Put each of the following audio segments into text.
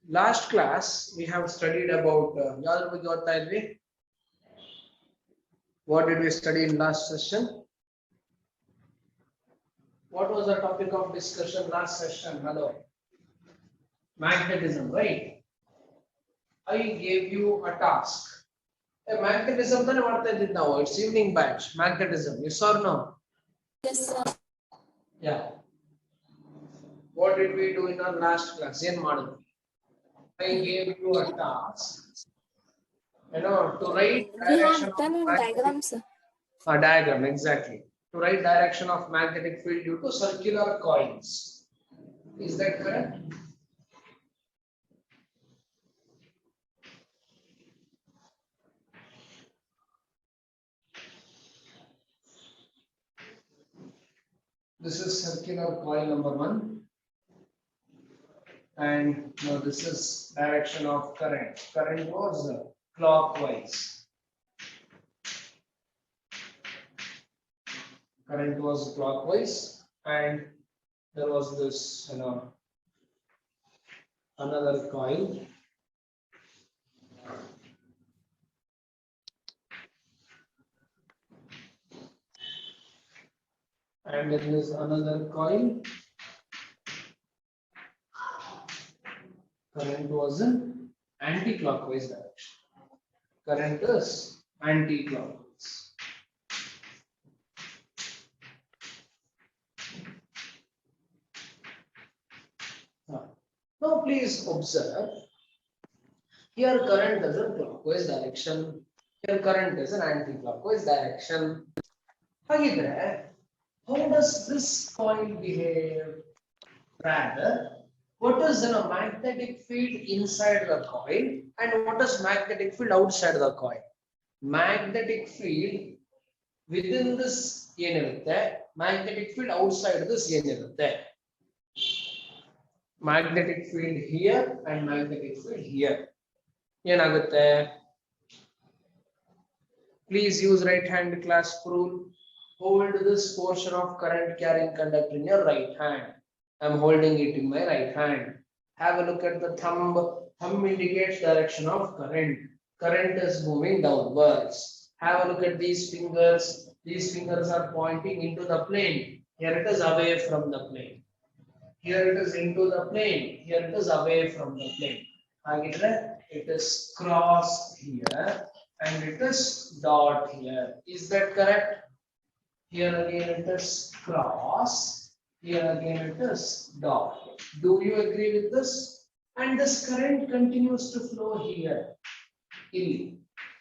Last class we have studied about what did we study in last session? What was the topic of discussion last session? Hello. Magnetism, right? I gave you a task. A magnetism then what I did now? It's evening batch. Magnetism. Yes or no? Yes, sir. Yeah. What did we do in our last class? I gave you a task. To write We direction have of done a magnetic diagram, sir. a diagram, exactly. To write direction of magnetic field due to circular coils. Is that correct? This is circular coil number 1. And now this is direction of current. Current was clockwise. Current was clockwise, and there was this, another coil. And then there's another coil. Current was in anti-clockwise direction. Current is anti-clockwise. Now please observe. Here current is in clockwise direction. Here current is in anti-clockwise direction. How does this coil behave? Rather, what is a magnetic field inside the coil and what is magnetic field outside the coil? Magnetic field within this magnetic field outside this magnetic field here and magnetic field here. Please use right hand clasp rule. Hold this portion of current carrying conductor in your right hand. I am holding it in my right hand. Have a look at the thumb. Thumb indicates direction of current. Current is moving downwards. Have a look at these fingers. These fingers are pointing into the plane. Here it is away from the plane. Here it is into the plane. Here it is away from the plane. It is cross here and it is dot here. Is that correct? Here again it is cross. Here again it is dot. Do you agree with this? And this current continues to flow here. Here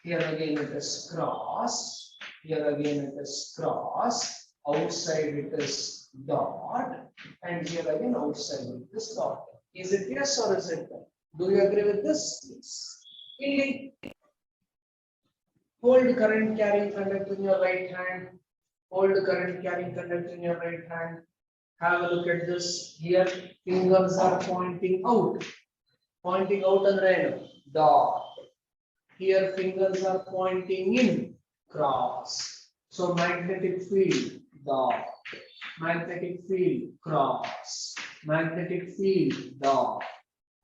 again it is cross. Here again it is cross. Outside it is dot. And here again outside it is dot. Is it yes or is it no? Do you agree with this? Yes. Hold current carrying conductor in your right hand. Hold the current carrying conductor in your right hand. Have a look at this. Here, fingers are pointing out. Pointing out and red. Dot. Here, fingers are pointing in. Cross. So, magnetic field. Dot. Magnetic field. Cross. Magnetic field. Dot.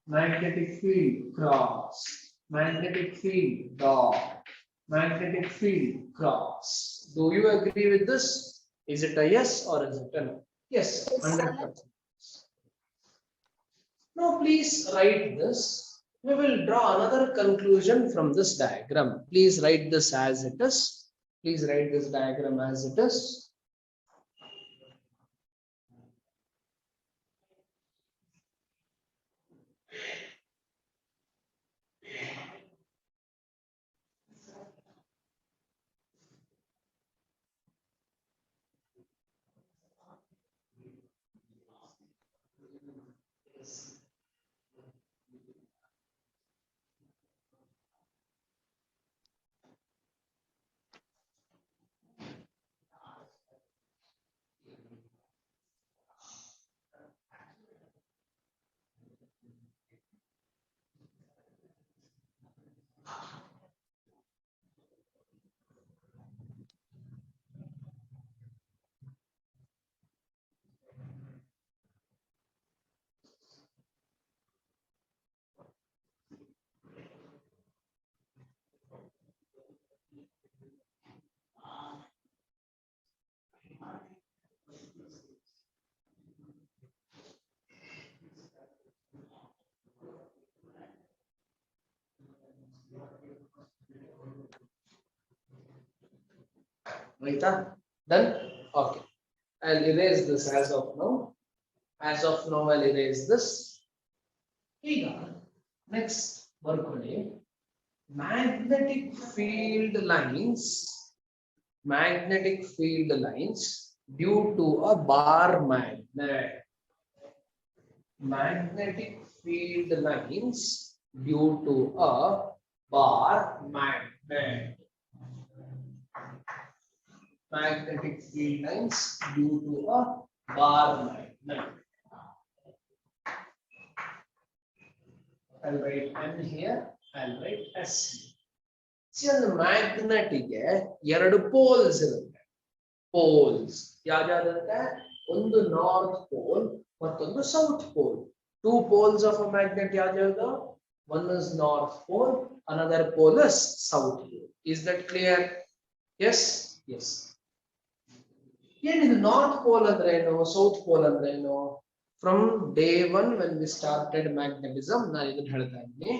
Magnetic field. Cross. Magnetic field. Dot. Magnetic field. Cross. Do you agree with this? Is it a yes or is it a no? Yes, 100%. Now please write this. We will draw another conclusion from this diagram. Please write this as it is. Please write this diagram as it is. ಆಯ್ತಾ? Done? Okay. I'll erase this as of now. As of now, I'll erase this. ಈಗ next ಬರ್ಕೊಳ್ಳಿ. Magnetic field lines due to a bar magnet. Magnetic field lines due to a bar magnet. Magnetic field lines due to a bar magnet. I'll write N here, I'll write S here. See, on the magnet ಗೆ ಎರಡು poles ಇರುತ್ತೆ. Poles ಯಾವ್ಯಾವ್ದಿರುತ್ತೆ? ಒಂದು north pole ಮತ್ತೊಂದು south pole. Two poles of a magnet ಯಾವ್ಯಾವ್ದು? One is north pole, another pole is south pole. Is that clear? Yes? Yes. ಏನಿದು north pole ಅಂದ್ರೆ ಏನು, ಸೌತ್ ಪೋಲ್ ಅಂದ್ರೆ ಏನು? From day one when we started magnetism, ನಾನು ಇದನ್ನ ಹೇಳ್ತಾ ಇದ್ದೀನಿ.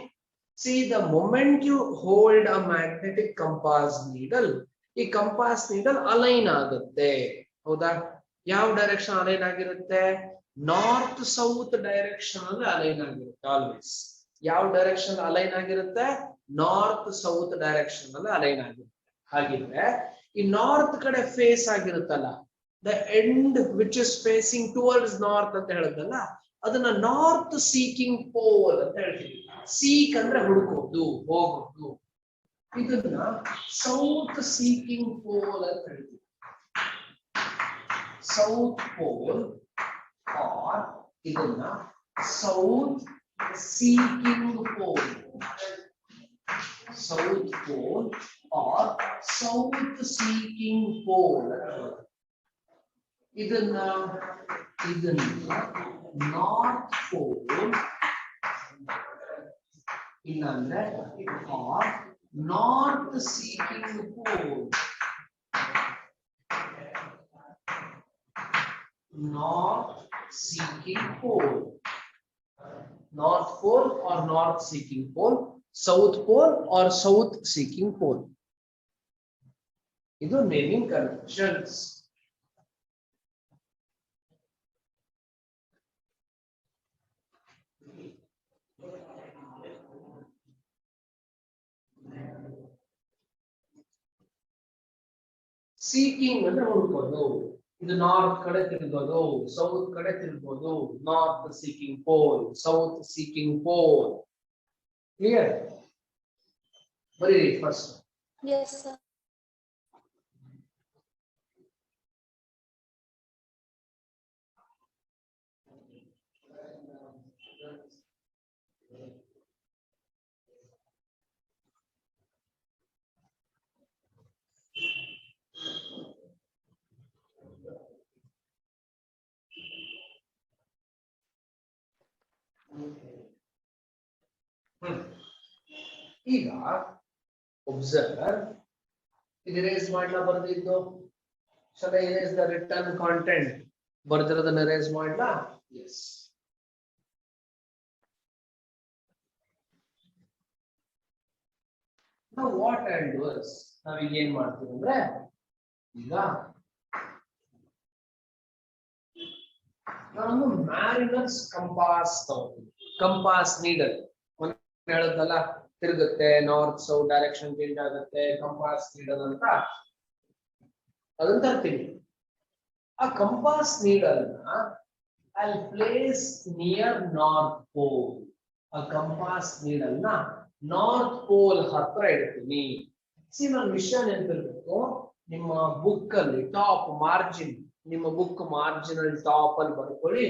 See, the moment you hold a magnetic compass needle, ಈ ಕಂಪಾಸ್ ನೀಡಲ್ ಅಲೈನ್ ಆಗುತ್ತೆ. ಹೌದಾ? ಯಾವ ಡೈರೆಕ್ಷನ್ ಅಲೈನ್ ಆಗಿರುತ್ತೆ? ನಾರ್ತ್ ಸೌತ್ ಡೈರೆಕ್ಷನ್ ಅಲ್ಲಿ ಅಲೈನ್ ಆಗಿರುತ್ತೆ ಆಲ್ವೇಸ್. ಯಾವ ಡೈರೆಕ್ಷನ್ ಅಲೈನ್ ಆಗಿರುತ್ತೆ? ನಾರ್ತ್ ಸೌತ್ ಡೈರೆಕ್ಷನ್ ಅಲ್ಲಿ ಅಲೈನ್ ಆಗಿರುತ್ತೆ. ಹಾಗಿದ್ರೆ ಈ ನಾರ್ತ್ ಕಡೆ face ಆಗಿರುತ್ತಲ್ಲ, the end which is facing towards north ಅಂತ ಹೇಳಿದ್ನಲ್ಲ, ಅದನ್ನ ನಾರ್ತ್ ಸೀಕಿಂಗ್ ಪೋಲ್ ಅಂತ ಹೇಳ್ತೀವಿ. ಸೀಕ್ ಅಂದ್ರೆ ಹುಡುಕೋದು, ಹೋಗೋದು. ಇದನ್ನ ಸೌತ್ ಸೀಕಿಂಗ್ ಪೋಲ್ ಅಂತ ಹೇಳ್ತೀವಿ. ಸೌತ್ ಪೋಲ್ ಆರ್ ಇದನ್ನ south seeking pole. South pole or south seeking pole. ಇದನ್ನ ನಾರ್ತ್ ಪೋಲ್ ಇಲ್ಲಾಂದ್ರೆ north seeking pole. North seeking pole. North pole or north seeking pole, south pole or south seeking pole. Idu naming conventions. Seeking ಅಂದ್ರೆ ಹುಡುಕೋದು. ಇದು north ಕಡೆ ತಿರುಗೋದು, south ಕಡೆ ತಿರುಗೋದು. North seeking pole, south seeking pole. Clear? ಬರೀ first. Yes, sir. ಈಗ observe, ಇದು erase ಮಾಡ್ಲಾ ಬರ್ದಿದ್ದು? Shall I erase the written content? ಬರ್ದಿರೋದನ್ನ ರೇಸ್ ಮಾಡ್ಲಾ? Yes. Now what I'll do is, ನಾವೀಗ ಏನ್ ಮಾಡ್ತೀವಿ ಅಂದ್ರೆ, ಈಗ ನಾನು ಮ್ಯಾರಿನರ್ಸ್ ಕಂಪಾಸ್ ತಗೋತೀನಿ. ಕಂಪಾಸ್ ನೀಡಲ್ ಹೇಳದಲ್ಲ, ತಿರುಗುತ್ತೆ, ನಾರ್ತ್ ಸೌತ್ ಡೈರೆಕ್ಷನ್ ಚೇಂಜ್ ಆಗುತ್ತೆ, ಕಂಪಾಸ್ ನೀಡಲ್ ಅಂತ ಅದನ್ನ ತರ್ತೀನಿ. ಆ compass needle I place near north pole. ಆ ಕಂಪಾಸ್ ನೀಡಲ್ ನಾರ್ತ್ ಪೋಲ್ ಹತ್ರ ಇಡ್ತೀನಿ. ನಾನು ವಿಷಯ ನೆನಪಿರ್ಬೇಕು, ನಿಮ್ಮ ಬುಕ್ ಅಲ್ಲಿ ಟಾಪ್ ಮಾರ್ಜಿನ್, ನಿಮ್ಮ ಬುಕ್ ಮಾರ್ಜಿನಲ್ ಟಾಪ್ ಅಲ್ಲಿ ಬರ್ಕೊಳ್ಳಿ,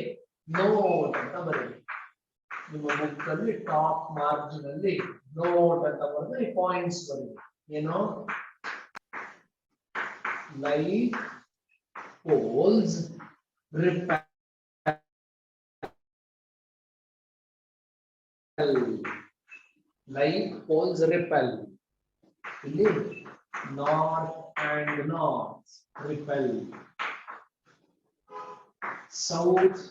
ನೋಟ್ ಅಂತ ಬರೀರಿ. ನಿಮ್ಮ ಬುಕ್ ಅಲ್ಲಿ ಟಾಪ್ ಮಾರ್ಜಿನ್ ಅಲ್ಲಿ ನೋಟ್ ಅಂತ ಬರೆದ್ರೆ ಪಾಯಿಂಟ್ಸ್ ಬರೀರಿ. ಏನು? Like poles repel. Like poles repel. ಇಲ್ಲಿ north and north repel. South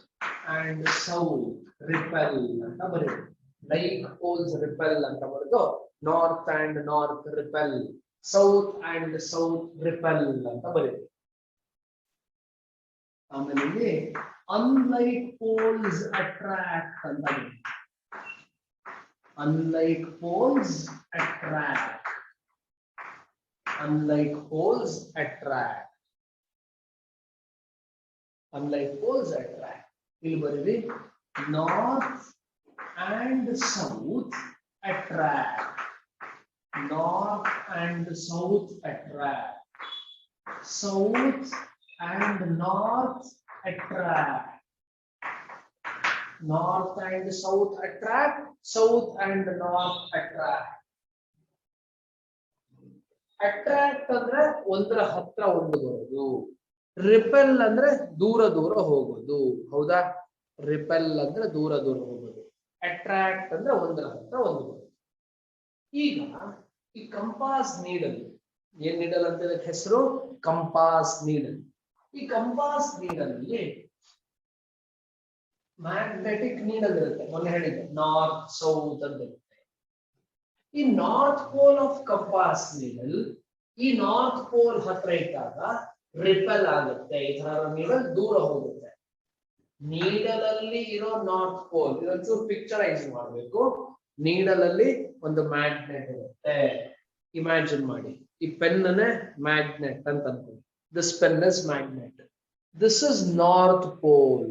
and south repel ಅಂತ ಬರೆದು, ಲೈಕ್ ಪೋಲ್ಸ್ ರಿಪೆಲ್ ಅಂತ ಬರೆದು north and north repel. South and south repel ಅಂತ ಬರೀತೀವಿ. ಆಮೇಲೆ ಇಲ್ಲಿ ಅನ್ಲೈಕ್ ಪೋಲ್ಸ್ ಅಟ್ರಾಕ್ಟ್ ಅಂತ ಬರೀತೀವಿ. unlike poles attract, unlike poles attract, unlike poles attract. ಇಲ್ಲಿ ಬರೀರಿ north and south attract, north and south attract, south and north attract, north and south attract, south and north attract. Attract ಅಂದ್ರೆ ಒಂದರ ಹತ್ರ ಒಂದು ಬರೋದು, repel ಅಂದ್ರೆ ದೂರ ದೂರ ಹೋಗೋದು. ಹೌದಾ? ರಿಪೆಲ್ ಅಂದ್ರೆ ದೂರ ದೂರ ಹೋಗೋದು, ಅಟ್ರಾಕ್ಟ್ ಅಂದ್ರೆ ಒಂದರ ಹತ್ರ ಒಂದು ಬರೋದು. ಈಗ ಈ ಕಂಪಾಸ್ ನೀಡಲ್, ಏನ್ ನೀಡಲ್ ಅಂತ ಇದಕ್ಕೆ ಹೆಸರು? Compass needle. ಈ ಕಂಪಾಸ್ ನೀಡಲ್ಲಿ ಮ್ಯಾಗ್ನೆಟಿಕ್ ನೀಡಲ್ ಇರುತ್ತೆ, ಮೊನ್ನೆ ಹೇಳಿದ್ದೆ ನಾರ್ತ್ ಸೌತ್ ಅಂತ ಇರುತ್ತೆ. ಈ north pole of compass needle ಈ ನಾರ್ತ್ ಪೋಲ್ ಹತ್ರ ಇದ್ದಾಗ ರಿಪೆಲ್ ಆಗುತ್ತೆ, ಈ ತರ ನೀಡಲ್ ದೂರ ಹೋಗುತ್ತೆ. ನೀಡಲ್ ಅಲ್ಲಿ ಇರೋ ನಾರ್ತ್ ಪೋಲ್ ಇದೊಂಚೂರು ಪಿಕ್ಚರೈಸ್ ಮಾಡಬೇಕು. ನೀಡಲ್ ಅಲ್ಲಿ ಒಂದು ಮ್ಯಾಗ್ನೆಟ್ ಇರುತ್ತೆ, ಇಮ್ಯಾಜಿನ್ ಮಾಡಿ. ಈ ಪೆನ್ ಅನ್ನೇ ಮ್ಯಾಗ್ನೆಟ್ ಅಂತ ಅನ್ಕೊಳ್ಳಿ. This pen is magnet. This is north pole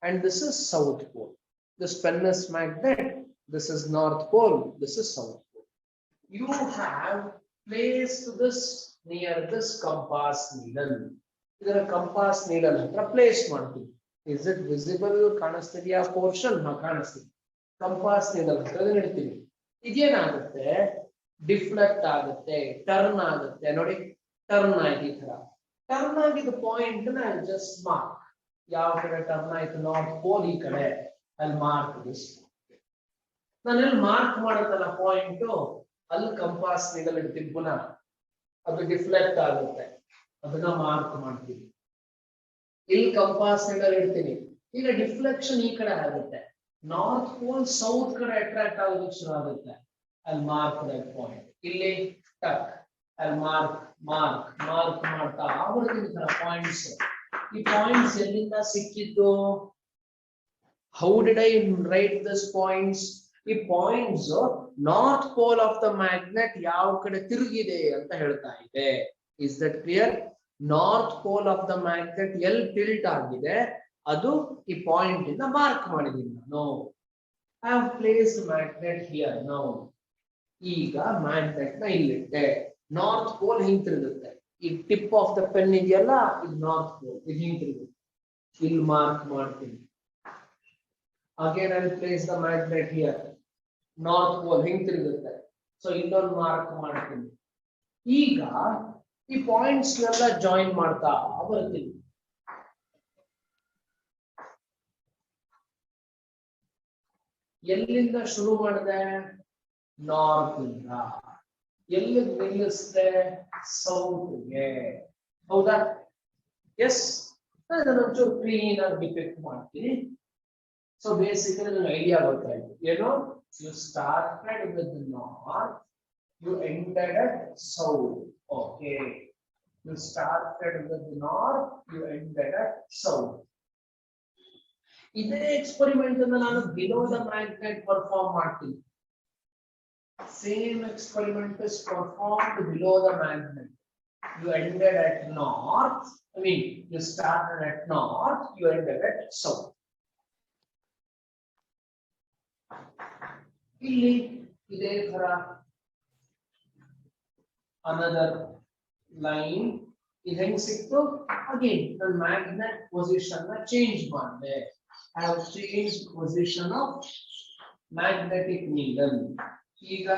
and this is south pole. This pen is magnet, this is north pole, this is south pole. You have placed this near this compass needle. Idara compass needle hatra place ಮಾಡ್ತೀವಿ. Is it visible? ಕಾಣಿಸ್ತಿದೆಯಾ portion? ಕಾಣಿಸ್ತಿದೆ. Compass needle ಹತ್ರ ಇಡ್ತೀವಿ. ಇದೇನಾಗುತ್ತೆ? Deflect ಆಗುತ್ತೆ, turn ಆಗುತ್ತೆ. ನೋಡಿ, turn ಆಗಿ ಈ ತರ ಟರ್ನ್ ಆಗಿದ್ದ ಪಾಯಿಂಟ್ ನ ಜಸ್ಟ್ ಮಾರ್ಕ್. ಯಾವ ಕಡೆ ಟರ್ನ್ ಆಯ್ತು? ನಾರ್ತ್ ಪೋಲ್ ಈ ಕಡೆ. ಅಲ್ಲಿ ಮಾರ್ಕ್ ದಿಸ್. ನಾನು ಎಲ್ಲಿ ಮಾರ್ಕ್ ಮಾಡತ್ತಲ್ಲ ಪಾಯಿಂಟ್, ಅಲ್ಲಿ ಕಂಪಾಸ್ ನೀಡಲ್ ಇಡ್ತೀನಿ. ಪುನಃ ಅದು ಡಿಫ್ಲೆಕ್ಟ್ ಆಗುತ್ತೆ, ಅದನ್ನ ಮಾರ್ಕ್ ಮಾಡ್ತೀನಿ. ಇಲ್ಲಿ ಕಂಪಾಸ್ ನೀಡಲ್ ಇಡ್ತೀನಿ, ಈಗ ಡಿಫ್ಲೆಕ್ಷನ್ ಈ ಕಡೆ ಆಗುತ್ತೆ. ನಾರ್ತ್ ಪೋಲ್ ಸೌತ್ ಕಡೆ ಅಟ್ರಾಕ್ಟ್ ಆಗೋದಕ್ಕೆ ಶುರು ಆಗುತ್ತೆ. ಅಲ್ಲಿ ಮಾರ್ಕ್ ದಟ್ ಪಾಯಿಂಟ್. ಇಲ್ಲಿ ಟಕ್, ಅಲ್ಲಿ ಮಾರ್ಕ್ ಮಾರ್ಕ್ ಮಾರ್ಕ್ ಮಾಡ್ತಾ ಆಗ್ಬಿಡ್ತೀನಿ ತರ ಪಾಯಿಂಟ್ಸ್. ಈ ಪಾಯಿಂಟ್ಸ್ ಎಲ್ಲಿಂದ ಸಿಕ್ಕಿದ್ದು? How did I write this points? ಈ points north pole of the magnet ಯಾವ ಕಡೆ ತಿರುಗಿದೆ ಅಂತ ಹೇಳ್ತಾ ಇದೆ. Is that clear? North pole of the magnet ಎಲ್ಲಿ ಟಿಲ್ಟ್ ಆಗಿದೆ ಅದು ಈ ಪಾಯಿಂಟ್ ಇಂದ ಮಾರ್ಕ್ ಮಾಡಿದೀನಿ ನಾನು. I have placed magnet here now. ಈಗ ಮ್ಯಾಗ್ನೆಟ್ ನ ಇಲ್ಲಿಟ್ಟೆ. ನಾರ್ತ್ ಪೋಲ್ ಹಿಂಗ್ ತಿರುಗುತ್ತೆ. ಈ ಟಿಪ್ ಆಫ್ ದ ಪೆನ್ ಇದೆಯಲ್ಲ, ಇದು ನಾರ್ತ್ ಪೋಲ್, ಇದು ಹಿಂಗ್ ತಿರುಗುತ್ತೆ. ಇಲ್ಲಿ ಮಾರ್ಕ್ ಮಾಡ್ತೀನಿ. Again I place the magnet here. North pole ಹಿಂಗ್ ತಿರುಗುತ್ತೆ, ಸೊ ಇಲ್ಲೊಂದು ಮಾರ್ಕ್ ಮಾಡ್ತೀನಿ. ಈಗ ಈ ಪಾಯಿಂಟ್ಸ್ ನೆಲ್ಲ ಜಾಯಿನ್ ಮಾಡ್ತಾ ಬರ್ತೀನಿ. ಎಲ್ಲಿಂದ ಶುರು ಮಾಡಿದೆ? ನಾರ್ತ್ ಇಂದ. ಎಲ್ಲಿ ನಿಲ್ಲಿಸಿದೆ? ಸೌತ್ಗೆ. ಹೌದಾ? ಎಸ್. ಒಂಚೂರು ಕ್ಲೀನ್ ಆಗಿ ಡಿಪೆಕ್ಟ್ ಮಾಡ್ತೀನಿ. ಸೊ ಬೇಸಿಕಲಿ ನನಗೆ ಐಡಿಯಾ ಗೊತ್ತಾಯ್ತು. ಏನು? You started with north, you ended at south. Okay, you started with north, you ended at south. ಇದೇ ಎಕ್ಸ್ಪೆರಿಮೆಂಟ್ ಅನ್ನು ನಾನು ಬಿಲೋ ದ ಮ್ಯಾಗ್ನೆಟ್ ಪರ್ಫಾರ್ಮ್ ಮಾಡ್ತೀನಿ. Same experiment is performed below the magnet. You ended at north. I mean, you started at north, you ended at south. Illi ide thara another line. It heng siktu again. The magnet position na change made. I have changed position of magnetic needle. ಈಗ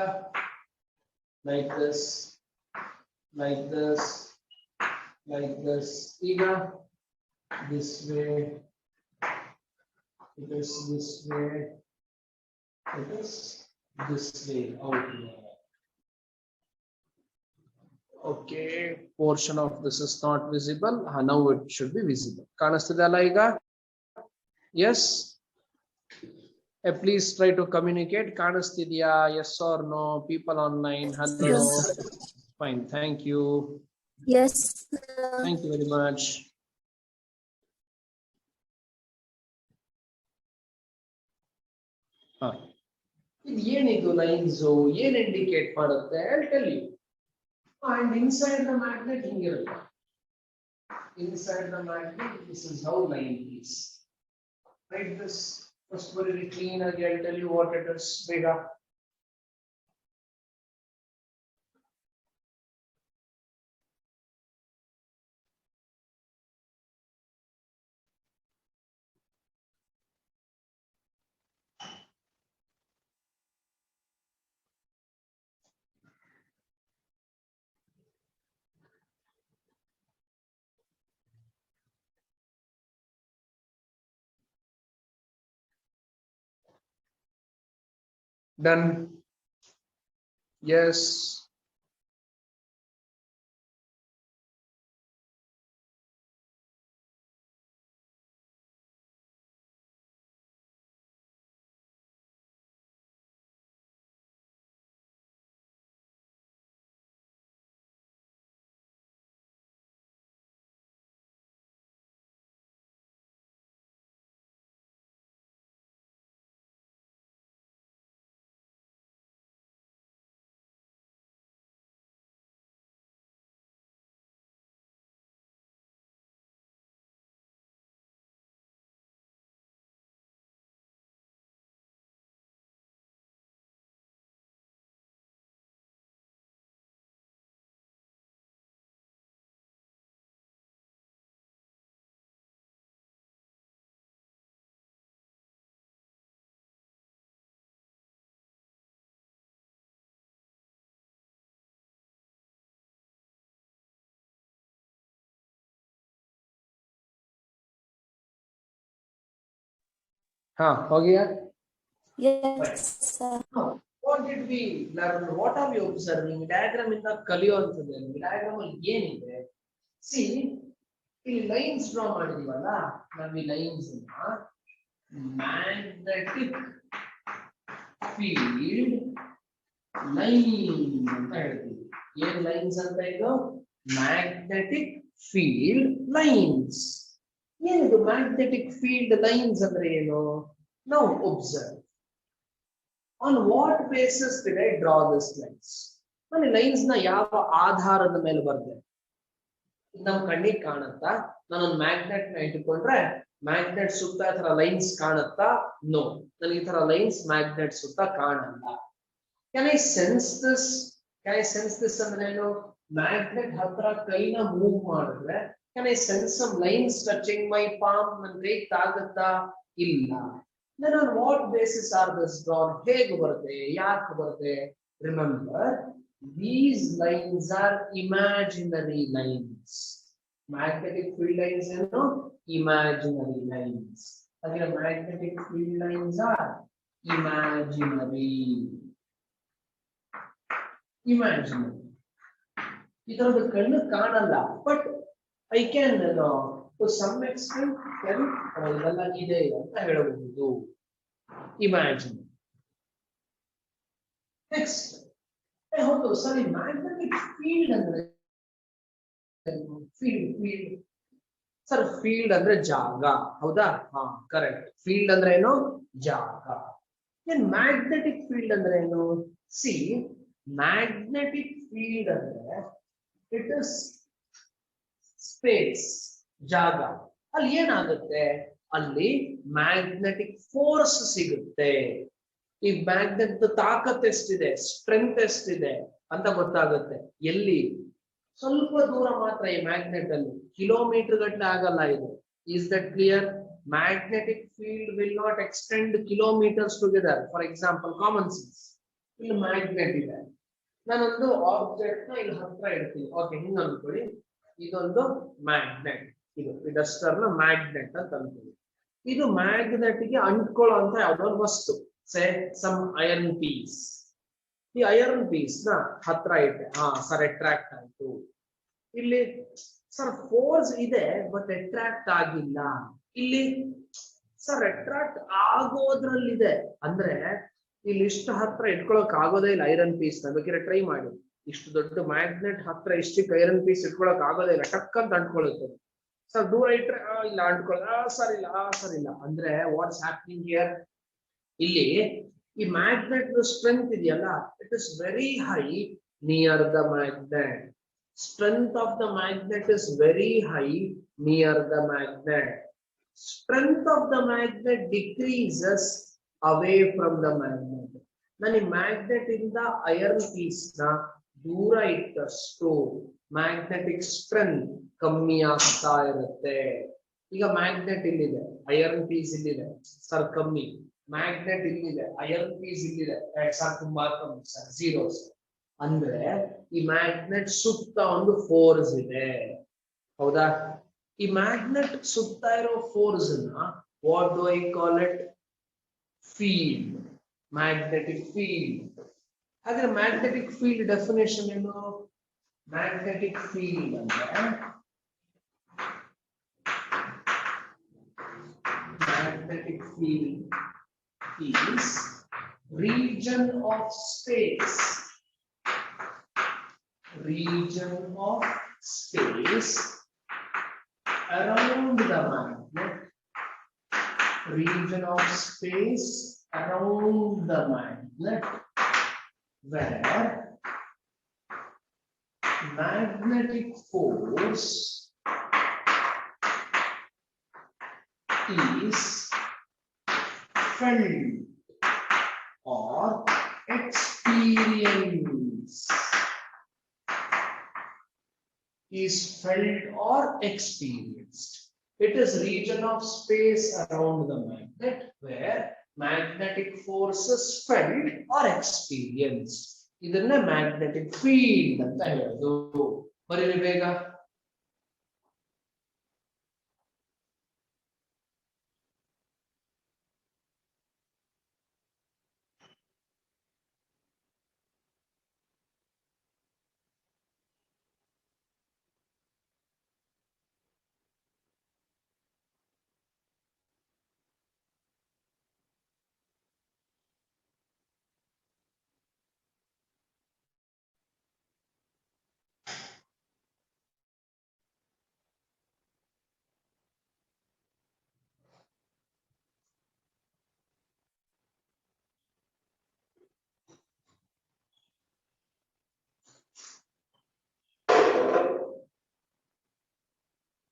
like this, like this, like this. ಈಗ this way, it is this way, it is this way outward. Okay, portion of this is not visible. Now it should be visible. ಕಾಣಿಸ್ತಿದೆಯಲ್ಲ ಈಗ? Yes. Please try to communicate. ಕಾಣಿಸ್ತಿದೆಯಾ? Yes or no? People online. Hello. Fine, thank you. Yes. Thank you very much. ಇದು ಏನಿದು lines ಏನ್ indicate ಮಾಡುತ್ತೆ I'll tell you. And inside the magnet hingirutte. Inside the magnet, this is how line is. Write this first very clean again. I'll tell you what it is. Beta. Done. Yes. Okay. Yes, sir. What did we learn? What are we observing? Diagram in the ಕಲಿಯುವಂಥದ್ದು diagram ಅಲ್ಲಿ ಏನಿದೆ? See, ಇಲ್ಲಿ lines draw ಮಾಡಿದೀವಲ್ಲ, ನಾವು ಈ lines ಅನ್ನ magnetic field line ಅಂತ ಹೇಳ್ತೀವಿ. ಏನ್ lines ಅಂತ ಇದು? Magnetic field lines. ಏನಿದು magnetic field lines ಅಂದ್ರೆ ಏನು? Now observe. On what basis did I draw this lines? ನಾನು ಲೈನ್ಸ್ ನ ಯಾವ ಆಧಾರದ ಮೇಲೆ ಬರ್ದೆ? ನಮ್ಮ ಕಣ್ಣಿಗೆ ಕಾಣುತ್ತಾ? ನಾನೊಂದು ಮ್ಯಾಗ್ನೆಟ್ ನ ಇಟ್ಟುಕೊಂಡ್ರೆ ಮ್ಯಾಗ್ನೆಟ್ ಸುತ್ತ ಈ ತರ ಲೈನ್ಸ್ ಕಾಣುತ್ತಾ? ನೋ, ನನಗೆ ಈ ತರ ಲೈನ್ಸ್ ಮ್ಯಾಗ್ನೆಟ್ ಸುತ್ತ ಕಾಣಲ್ಲ. Can I sense this? Can I sense this ಅಂದ್ರೆ ಏನು? ಮ್ಯಾಗ್ನೆಟ್ ಹತ್ರ ಕೈನ ಮೂವ್ ಮಾಡಿದ್ರೆ can I sense some lines touching my palm? ನನ್ನ ಕೈ ತಾಗುತ್ತಾ? ಇಲ್ಲ. Then on what basis are this drawn? ಹೇಗೆ ಬರುತ್ತೆ? ಯಾಕೆ ಬರುತ್ತೆ? Remember, these lines are imaginary lines. Magnetic field lines are imaginary lines. Again, magnetic field lines are imaginary. Imaginary. ಇದರದ್ದು ಕಣ್ಣು ಕಾಣಲ್ಲ, but I can to some extent can ಇದೆಲ್ಲ ಇದೆ ಅಂತ ಹೇಳಬಹುದು. Imagine. Next, ಹೌದು ಸರಿ, ಮ್ಯಾಗ್ನೆಟಿಕ್ ಫೀಲ್ಡ್ ಅಂದ್ರೆ ಫೀಲ್ಡ್ ಸರ್, ಫೀಲ್ಡ್ ಅಂದ್ರೆ ಜಾಗ, ಹೌದಾ? ಹಾ, ಕರೆಕ್ಟ್. ಫೀಲ್ಡ್ ಅಂದ್ರೆ ಏನು? ಜಾಗ. ಏನ್ ಮ್ಯಾಗ್ನೆಟಿಕ್ ಫೀಲ್ಡ್ ಅಂದ್ರೆ ಏನು? ಸಿ, ಮ್ಯಾಗ್ನೆಟಿಕ್ ಫೀಲ್ಡ್ ಅಂದ್ರೆ ಇಟ್ ಇಸ್ ಸ್ಪೇಸ್, ಜಾಗ. ಅಲ್ಲಿ ಏನಾಗುತ್ತೆ? ಅಲ್ಲಿ ಮ್ಯಾಗ್ನೆಟಿಕ್ ಫೋರ್ಸ್ ಸಿಗುತ್ತೆ. ಈ ಮ್ಯಾಗ್ನೆಟ್ ತಾಕತ್ ಎಷ್ಟಿದೆ, ಸ್ಟ್ರೆಂತ್ ಎಷ್ಟಿದೆ ಅಂತ ಗೊತ್ತಾಗುತ್ತೆ. ಎಲ್ಲಿ? ಸ್ವಲ್ಪ ದೂರ ಮಾತ್ರ ಈ ಮ್ಯಾಗ್ನೆಟ್ ಅಲ್ಲಿ, ಕಿಲೋಮೀಟರ್ ಗಟ್ಟಲೆ ಆಗಲ್ಲ ಇದು. Is that clear? Magnetic field will not extend kilometres together. For example, common sense, ಇಲ್ಲಿ ಮ್ಯಾಗ್ನೆಟ್ ಇದೆ, ನಾನೊಂದು ಆಬ್ಜೆಕ್ಟ್ ನ ಇಲ್ಲಿ ಹತ್ರ ಇಡ್ತೀನಿ. ಓಕೆ, ಹಿಂಗ ಅನ್ಕೊಳ್ಳಿ, ಇದೊಂದು ಮ್ಯಾಗ್ನೆಟ್, ಇದು ಡಸ್ಟರ್ ನ ಮ್ಯಾಗ್ನೆಟ್ ಅಂತ ಅನ್ಕೊಳ್ಳಿ. ಇದು ಮ್ಯಾಗ್ನೆಟ್ ಗೆ ಅಂಟ್ಕೊಳ್ಳೋ ಅಂತ ಯಾವ್ದೋ ಒಂದು ವಸ್ತು, ಸೇ ಸಮ್ ಐರನ್ ಪೀಸ್. ಈ ಐರನ್ ಪೀಸ್ ನ ಹತ್ರ ಇಟ್ಟೆ, ಹಾ ಸರ್, ಅಟ್ರಾಕ್ಟ್ ಆಯ್ತು. ಇಲ್ಲಿ ಸರ್ ಫೋರ್ಸ್ ಇದೆ ಬಟ್ ಅಟ್ರಾಕ್ಟ್ ಆಗಿಲ್ಲ. ಇಲ್ಲಿ ಸರ್ ಅಟ್ರಾಕ್ಟ್ ಆಗೋದ್ರಲ್ಲಿದೆ, ಅಂದ್ರೆ ಇಲ್ಲಿ ಇಷ್ಟು ಹತ್ರ ಇಟ್ಕೊಳಕ್ ಆಗೋದೇ ಇಲ್ಲ ಐರನ್ ಪೀಸ್ ನ. ಬೇಕಿದ್ರೆ ಟ್ರೈ ಮಾಡಿ, ಇಷ್ಟು ದೊಡ್ಡ ಮ್ಯಾಗ್ನೆಟ್ ಹತ್ರ ಇಷ್ಟಕ್ಕೆ ಐರನ್ ಪೀಸ್ ಇಟ್ಕೊಳಕ್ ಆಗೋದೇ ಇಲ್ಲ, ಟಕ್ ಅಂತ ಅಂಟ್ಕೊಳ್ಳುತ್ತೆ. ಸರ್ ದೂರ ಇಟ್ರೆ ಇಲ್ಲ ಅಂಟ್ಕೊಳ್ಳೋದು, ಸರ್ ಇಲ್ಲ, ಸರ್ ಇಲ್ಲ ಅಂದ್ರೆ ವಾಟ್ಸ್ ಹ್ಯಾಪನಿಂಗ್ ಹಿಯರ್, ಇಲ್ಲಿ ಈ ಮ್ಯಾಗ್ನೆಟ್ ಸ್ಟ್ರೆಂತ್ ಇದೆಯಲ್ಲ, it is very high near the magnet. Strength of the magnet is very high near the magnet. Strength of the magnet decreases away from the magnet. ನಾನು magnet ಇಂದ iron piece ನ ದೂರ ಇಟ್ಟಷ್ಟು magnetic strength ಕಮ್ಮಿ ಆಗ್ತಾ ಇರುತ್ತೆ. ಈಗ magnet ಇಲ್ಲಿದೆ, iron piece ಇಲ್ಲಿದೆ, ಸರ್ ಕಮ್ಮಿ. ಮ್ಯಾಗ್ನೆಟ್ ಇಲ್ಲಿದೆ, ಐರನ್ ಪೀಸ್ ಇಲ್ಲಿದೆ, ಸರ್ ತುಂಬಾ ಕಮ್ಮಿ, ಸರ್ ಝೀರೋ. ಅಂದ್ರೆ ಈ ಮ್ಯಾಗ್ನೆಟ್ ಸುತ್ತ ಒಂದು ಫೋರ್ಸ್ ಇದೆ, ಹೌದಾ? ಈ ಮ್ಯಾಗ್ನೆಟ್ ಸುತ್ತ ಇರೋ ಫೋರ್ಸ್ ನ what do I call it? Field, magnetic field. ಹಾಗಾದ್ರೆ ಮ್ಯಾಗ್ನೆಟಿಕ್ ಫೀಲ್ಡ್ ಡೆಫಿನೇಷನ್ ಏನು? ಮ್ಯಾಗ್ನೆಟಿಕ್ ಫೀಲ್ಡ್ ಅಂದ್ರೆ magnetic field is region of space around the magnet, region of space around the magnet where magnetic force is felt or experienced. Is felt or experienced. It is region of space around the magnet where magnetic force is felt or experienced. ಇದನ್ನ magnetic field ಅಂತ ಹೇಳೋದು. ಬರೀರಿ ಬೇಗ.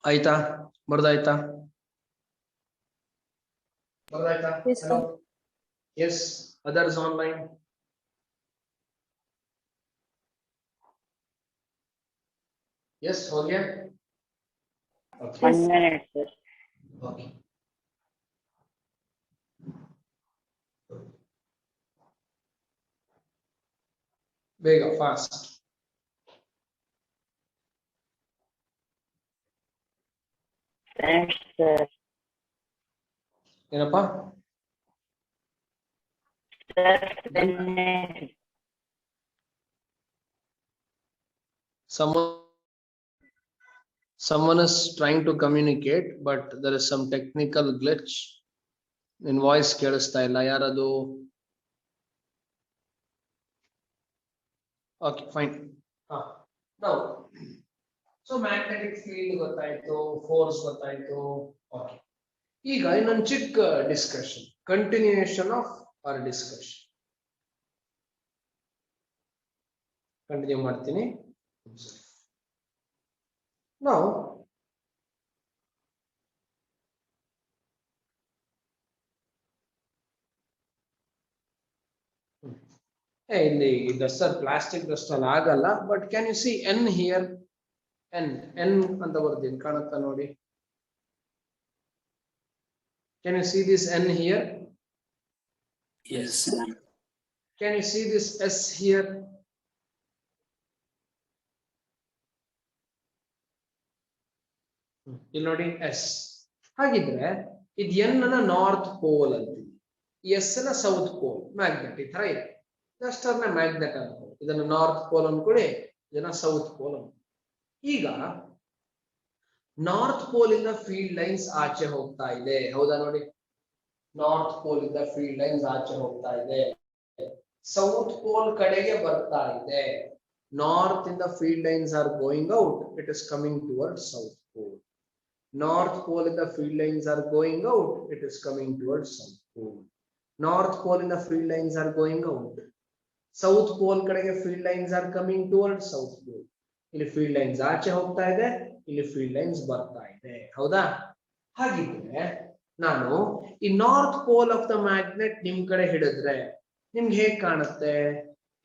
ಆಯ್ತಾ? ಬರ್ದಾಯ್ತಾ? ಬರ್ದಾಯ್ತಾ? Yes, sir. Yes, others online. Yes, हो गया? Okay. 1 minute, sir. Okay. ಬೇಗ, fast. Thanks, sir. ಏನಪ್ಪಾ? Sir, 10 minutes. Someone is trying to communicate, but there is some technical glitch. In voice ಕೇಳಿಸ್ತಾ ಇಲ್ಲ, ಯಾರದು? Okay, fine. Now, so magnetic field ಗೊತ್ತಾಯ್ತು, force ಗೊತ್ತಾಯ್ತು. Okay. ಈಗ ಇನ್ನೊಂದು ಚಿಕ್ಕ discussion, continuation of our discussion continue ಮಾಡ್ತೀನಿ. Now, ಇಲ್ಲಿ ಡಸ್ಟರ್ ಪ್ಲಾಸ್ಟಿಕ್ ಡಸ್ಟರ್ ಆಗಲ್ಲ, but can U C N here? N ಅಂತ ಬರ್ತೀನಿ, ಕಾಣುತ್ತಾ ನೋಡಿ? Can you see this N here? Yes. Can you see this S here? ಇಲ್ಲಿ ನೋಡಿ S. ಹಾಗಿದ್ರೆ ಇದು N ನ ನಾರ್ತ್ ಪೋಲ್ ಅಂತೀವಿ, S ನ ಸೌತ್ ಪೋಲ್. ಮ್ಯಾಗ್ನೆಟ್ ಈ ತರ ಇದೆ, ಡಸ್ಟರ್ ನ ಮ್ಯಾಗ್ನೆಟ್ ಅನ್ಕೊಳ್ಳಿ, ಇದನ್ನ ನಾರ್ತ್ ಪೋಲ್ ಅನ್ಕೊಳ್ಳಿ, ಇದನ್ನ ಸೌತ್ ಪೋಲ್ ಅನ್ಕೊಳ್ಳಿ. ಈಗ ನಾರ್ತ್ ಪೋಲ್ ಇಂದ ಫೀಲ್ಡ್ ಲೈನ್ಸ್ ಆಚೆ ಹೋಗ್ತಾ ಇದೆ, ಹೌದಾ? ನೋಡಿ, ನಾರ್ತ್ ಪೋಲ್ ಇಂದ ಫೀಲ್ಡ್ ಲೈನ್ಸ್ ಆಚೆ ಹೋಗ್ತಾ ಇದೆ, ಸೌತ್ ಪೋಲ್ ಕಡೆಗೆ ಬರ್ತಾ ಇದೆ. North in the field lines are going out, it is coming towards South Pole. North Pole in the field lines are going out, it is coming towards South Pole. North Pole in the field lines are going out. South Pole ಕಡೆಗೆ field lines are coming towards South Pole. ಇಲ್ಲಿ field lines ಆಚೆ ಹೋಗ್ತಾ ಇದೆ, ಇಲ್ಲಿ field lines ಬರ್ತಾ ಇದೆ. ಹೌದಾ? ಹಾಗಿದ್ರೆ ನಾನು ಈ north pole of the magnet ನಿಮ್ ಕಡೆ ಹಿಡಿದ್ರೆ ನಿಮ್ಗೆ ಹೇಗ್ ಕಾಣುತ್ತೆ?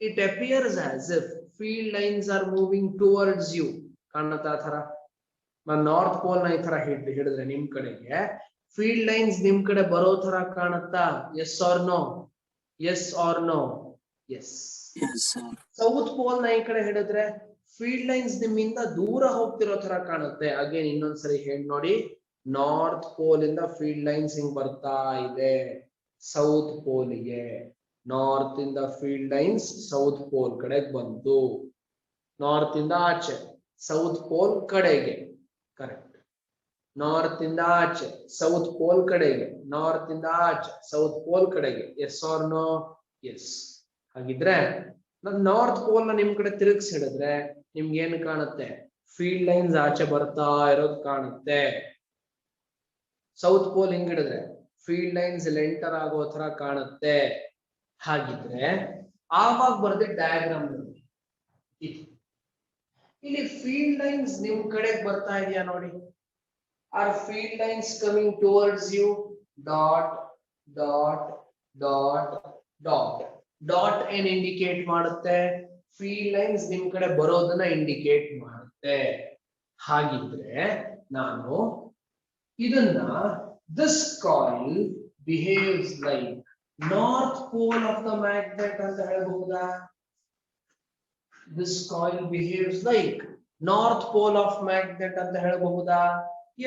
It appears as if field lines are moving towards you. ಕಾಣುತ್ತಾ ಆ ತರ? ನಾನು ನಾರ್ತ್ ಪೋಲ್ ನ ಈ ತರ ಹಿಡಿದ್ರೆ ನಿಮ್ ಕಡೆಗೆ ಫೀಲ್ಡ್ ಲೈನ್ಸ್ ನಿಮ್ ಕಡೆ ಬರೋ ತರ ಕಾಣುತ್ತಾ? Yes or no? Yes or no? Yes. Yes, sir. South pole ನ ಈ ಕಡೆ ಹಿಡಿದ್ರೆ ಫೀಲ್ಡ್ ಲೈನ್ಸ್ ನಿಮ್ಮಿಂದ ದೂರ ಹೋಗ್ತಿರೋ ತರ ಕಾಣುತ್ತೆ. ಅಗೇನ್ ಇನ್ನೊಂದ್ಸರಿ ಹೇಳಿ ನೋಡಿ. ನಾರ್ತ್ ಪೋಲ್ ಇಂದ ಫೀಲ್ಡ್ ಲೈನ್ಸ್ ಹಿಂಗ್ ಬರ್ತಾ ಇದೆ ಸೌತ್ ಪೋಲ್ಗೆ. ನಾರ್ತ್ ಇಂದ ಫೀಲ್ಡ್ ಲೈನ್ಸ್ ಸೌತ್ ಪೋಲ್ ಕಡೆಗೆ ಬಂತು. ನಾರ್ತ್ ಇಂದ ಆಚೆ ಸೌತ್ ಪೋಲ್ ಕಡೆಗೆ. ಕರೆಕ್ಟ್. ನಾರ್ತ್ ಇಂದ ಆಚೆ ಸೌತ್ ಪೋಲ್ ಕಡೆಗೆ. ನಾರ್ತ್ ಇಂದ ಆಚೆ ಸೌತ್ ಪೋಲ್ ಕಡೆಗೆ. Yes or no? ಎಸ್. ಹಾಗಿದ್ರೆ ನಾನು ನಾರ್ತ್ ಪೋಲ್ ನ ನಿಮ್ ಕಡೆ ತಿರುಗಿಸಿ ಹಿಡಿದ್ರೆ ನಿಮ್ಗೆ ಏನು ಕಾಣುತ್ತೆ? ಫೀಲ್ಡ್ ಲೈನ್ಸ್ ಆಚೆ ಬರ್ತಾ ಇರೋದು ಕಾಣುತ್ತೆ. ಸೌತ್ ಪೋಲ್ ಹಿಂಗ್ ಹಿಡಿದ್ರೆ ಫೀಲ್ಡ್ ಲೈನ್ಸ್ ಎಂಟರ್ ಆಗೋ ತರ ಕಾಣುತ್ತೆ. ಹಾಗಿದ್ರೆ ಆವಾಗ ಬರ್ದೆ ಡಯಾಗ್ರಾಮ್ ಇಲ್ಲಿ ಫೀಲ್ಡ್ ಲೈನ್ಸ್ ನಿಮ್ ಕಡೆಗೆ ಬರ್ತಾ ಇದೆಯಾ ನೋಡಿ. Are field lines coming towards you? Dot dot dot dot dot ಏನ್ ಇಂಡಿಕೇಟ್ ಮಾಡುತ್ತೆ? ಫೀಲ್ಡ್ ಲೈನ್ಸ್ ನಿಮ್ ಕಡೆ ಬರೋದನ್ನ ಇಂಡಿಕೇಟ್ ಮಾಡುತ್ತೆ. ಹಾಗಿದ್ರೆ ನಾನು ಇದನ್ನ this coil behaves like north pole of the magnet ಅಂತ ಹೇಳಬಹುದಾ? This coil behaves like north pole of magnet ಅಂತ ಹೇಳಬಹುದಾ?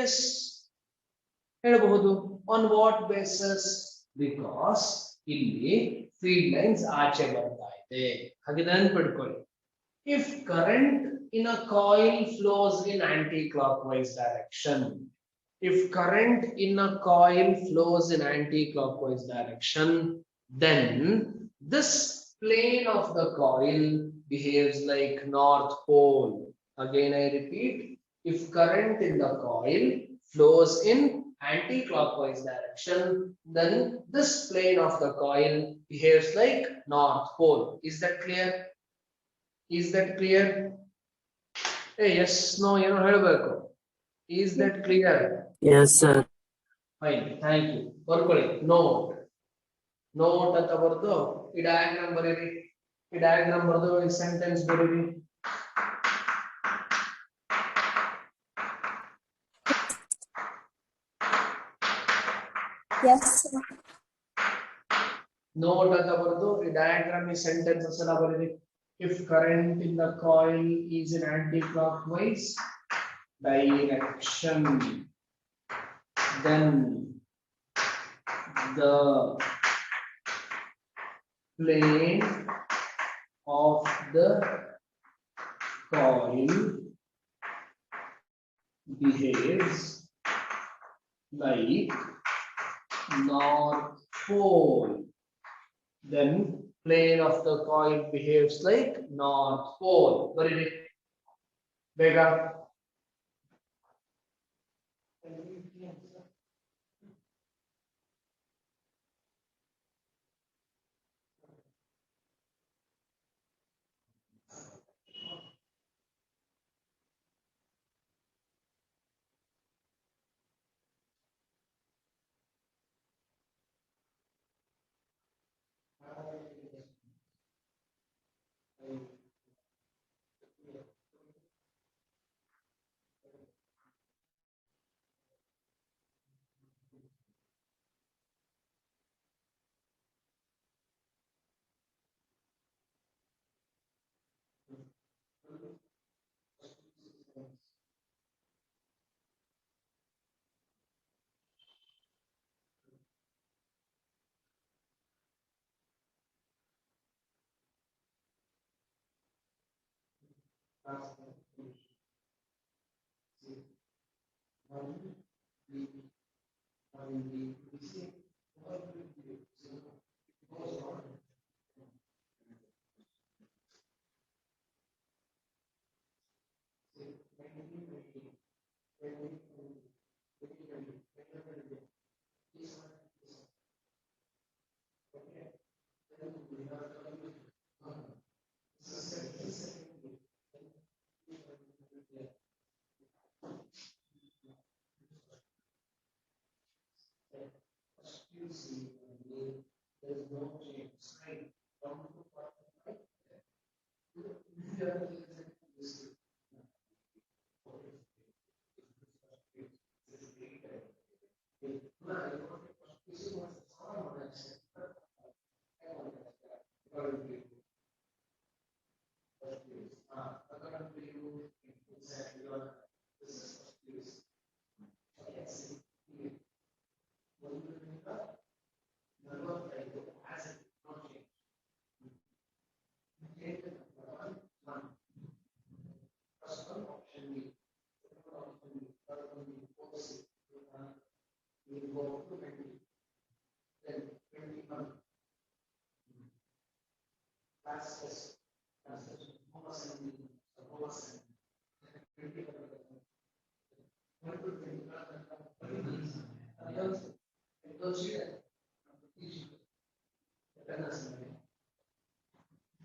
ಎಸ್, ಹೇಳಬಹುದು. On what basis? ಬಿಕಾಸ್ ಇಲ್ಲಿ ಫೀಲ್ಡ್ ಲೈನ್ಸ್ ಆಚೆ ಬರ್ತಾ ಇದೆ. ಹಾಗೆ ನೆನ್ಪಿಟ್ಕೊಳ್ಳಿ, if current in a coil flows in anti clockwise direction, if current in a coil flows in anti-clockwise direction, then this plane of the coil behaves like north pole. Again I repeat, if current in the coil flows in anti-clockwise direction, then this plane of the coil behaves like north pole. Is that clear? Is that clear? Hey, yes, no, you know, helbeku. Is that clear? Yes, sir. Fine, thank you. ಬರ್ಕೊಳ್ಳಿ. Note note ಅಂತ ಬರ್ದು ಈ diagram ಬರೀರಿ. ಈ diagram ಬರ್ದು ಈ sentence ಬರೀರಿ. Yes, sir. Note ಅಂತ ಬರ್ದು ಈ ಡಯಾಗ್ರಾಮ್ ಈ ಸೆಂಟೆನ್ಸಸ್ ಎಲ್ಲ ಬರೀರಿ. If current in the coil is in anti clockwise direction, then the plane of the coil behaves like north pole. Then plane of the coil behaves like north pole. Very big. Bega.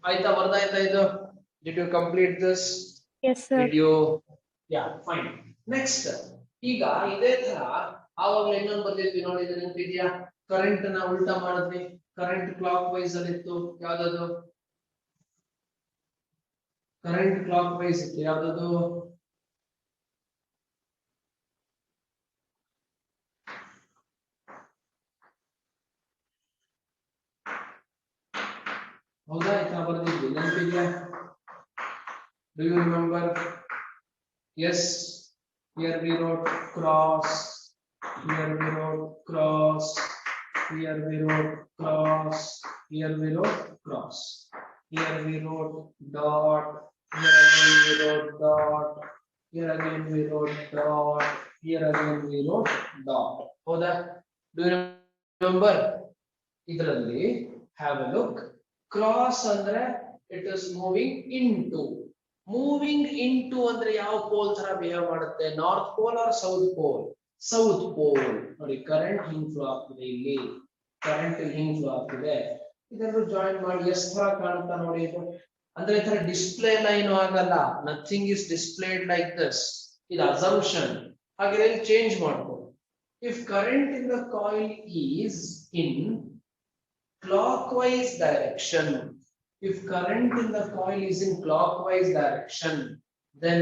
ಆಯ್ತಾ ಬರ್ದಾಯ್ತಾ ಇದು? Did you complete this? Yes, sir. Did you? Yeah, fine. Next, ಈಗ ಇದೇ ತರ ಆವಾಗಲೇ ಇನ್ನೊಂದು ಬರ್ದಿದ್ವಿ ನೋಡಿ, ಇದು ನೆನಪಿದ್ಯಾ? Current ನ ಉಲ್ಟಾ ಮಾಡಿದ್ವಿ. ಕರೆಂಟ್ ಕ್ಲಾಕ್ ವೈಸ್ ಅಲ್ಲಿ ಇತ್ತು, ಯಾವ್ದದು? ಕರೆಂಟ್ ಕ್ಲಾಕ್ ವೈಸ್ ಇತ್ತು, ಯಾವ್ದದು? ಹೌದಾ? ಈ ತರ ಬರ್ದಿದ್ವಿ, ನೆನಪಿದ್ಯಾ? Do you remember? Yes. Here we wrote cross. Here we wrote cross. Here we wrote cross. Here we wrote cross. Here we wrote dot. Here again we wrote dot. Here again we wrote dot. Here again we wrote dot. ಹೌದಾ? Do you remember? ಇದರಲ್ಲಿ have a look. Cross ಅಂದ್ರೆ it is moving into. Moving into ಅಂದ್ರೆ ಯಾವ pole ತರ behave ಮಾಡುತ್ತೆ? North pole or south pole? South pole. ನೋಡಿ, current ಹಿಂಗ್ flow ಆಗ್ತಿದೆ, ಇಲ್ಲಿ ಕರೆಂಟ್ ಹಿಂಗ್ ಫ್ಲೋ ಆಗ್ತಿದೆ. ಇದನ್ನು ಜಾಯಿನ್ ಮಾಡಿ ಎಷ್ಟು ತರ ಕಾಣುತ್ತಾ ನೋಡಿ ಇದು. ಅಂದ್ರೆ ಈ ತರ ಡಿಸ್ಪ್ಲೇ ಲೈನ್ ಆಗಲ್ಲ, nothing is displayed like this. ಇದು ಅಸಂಪ್ಷನ್. ಹಾಗೆ ಚೇಂಜ್ ಮಾಡ್ಕೊ. If current in the coil is in clockwise direction, if current in the coil is in clockwise direction, then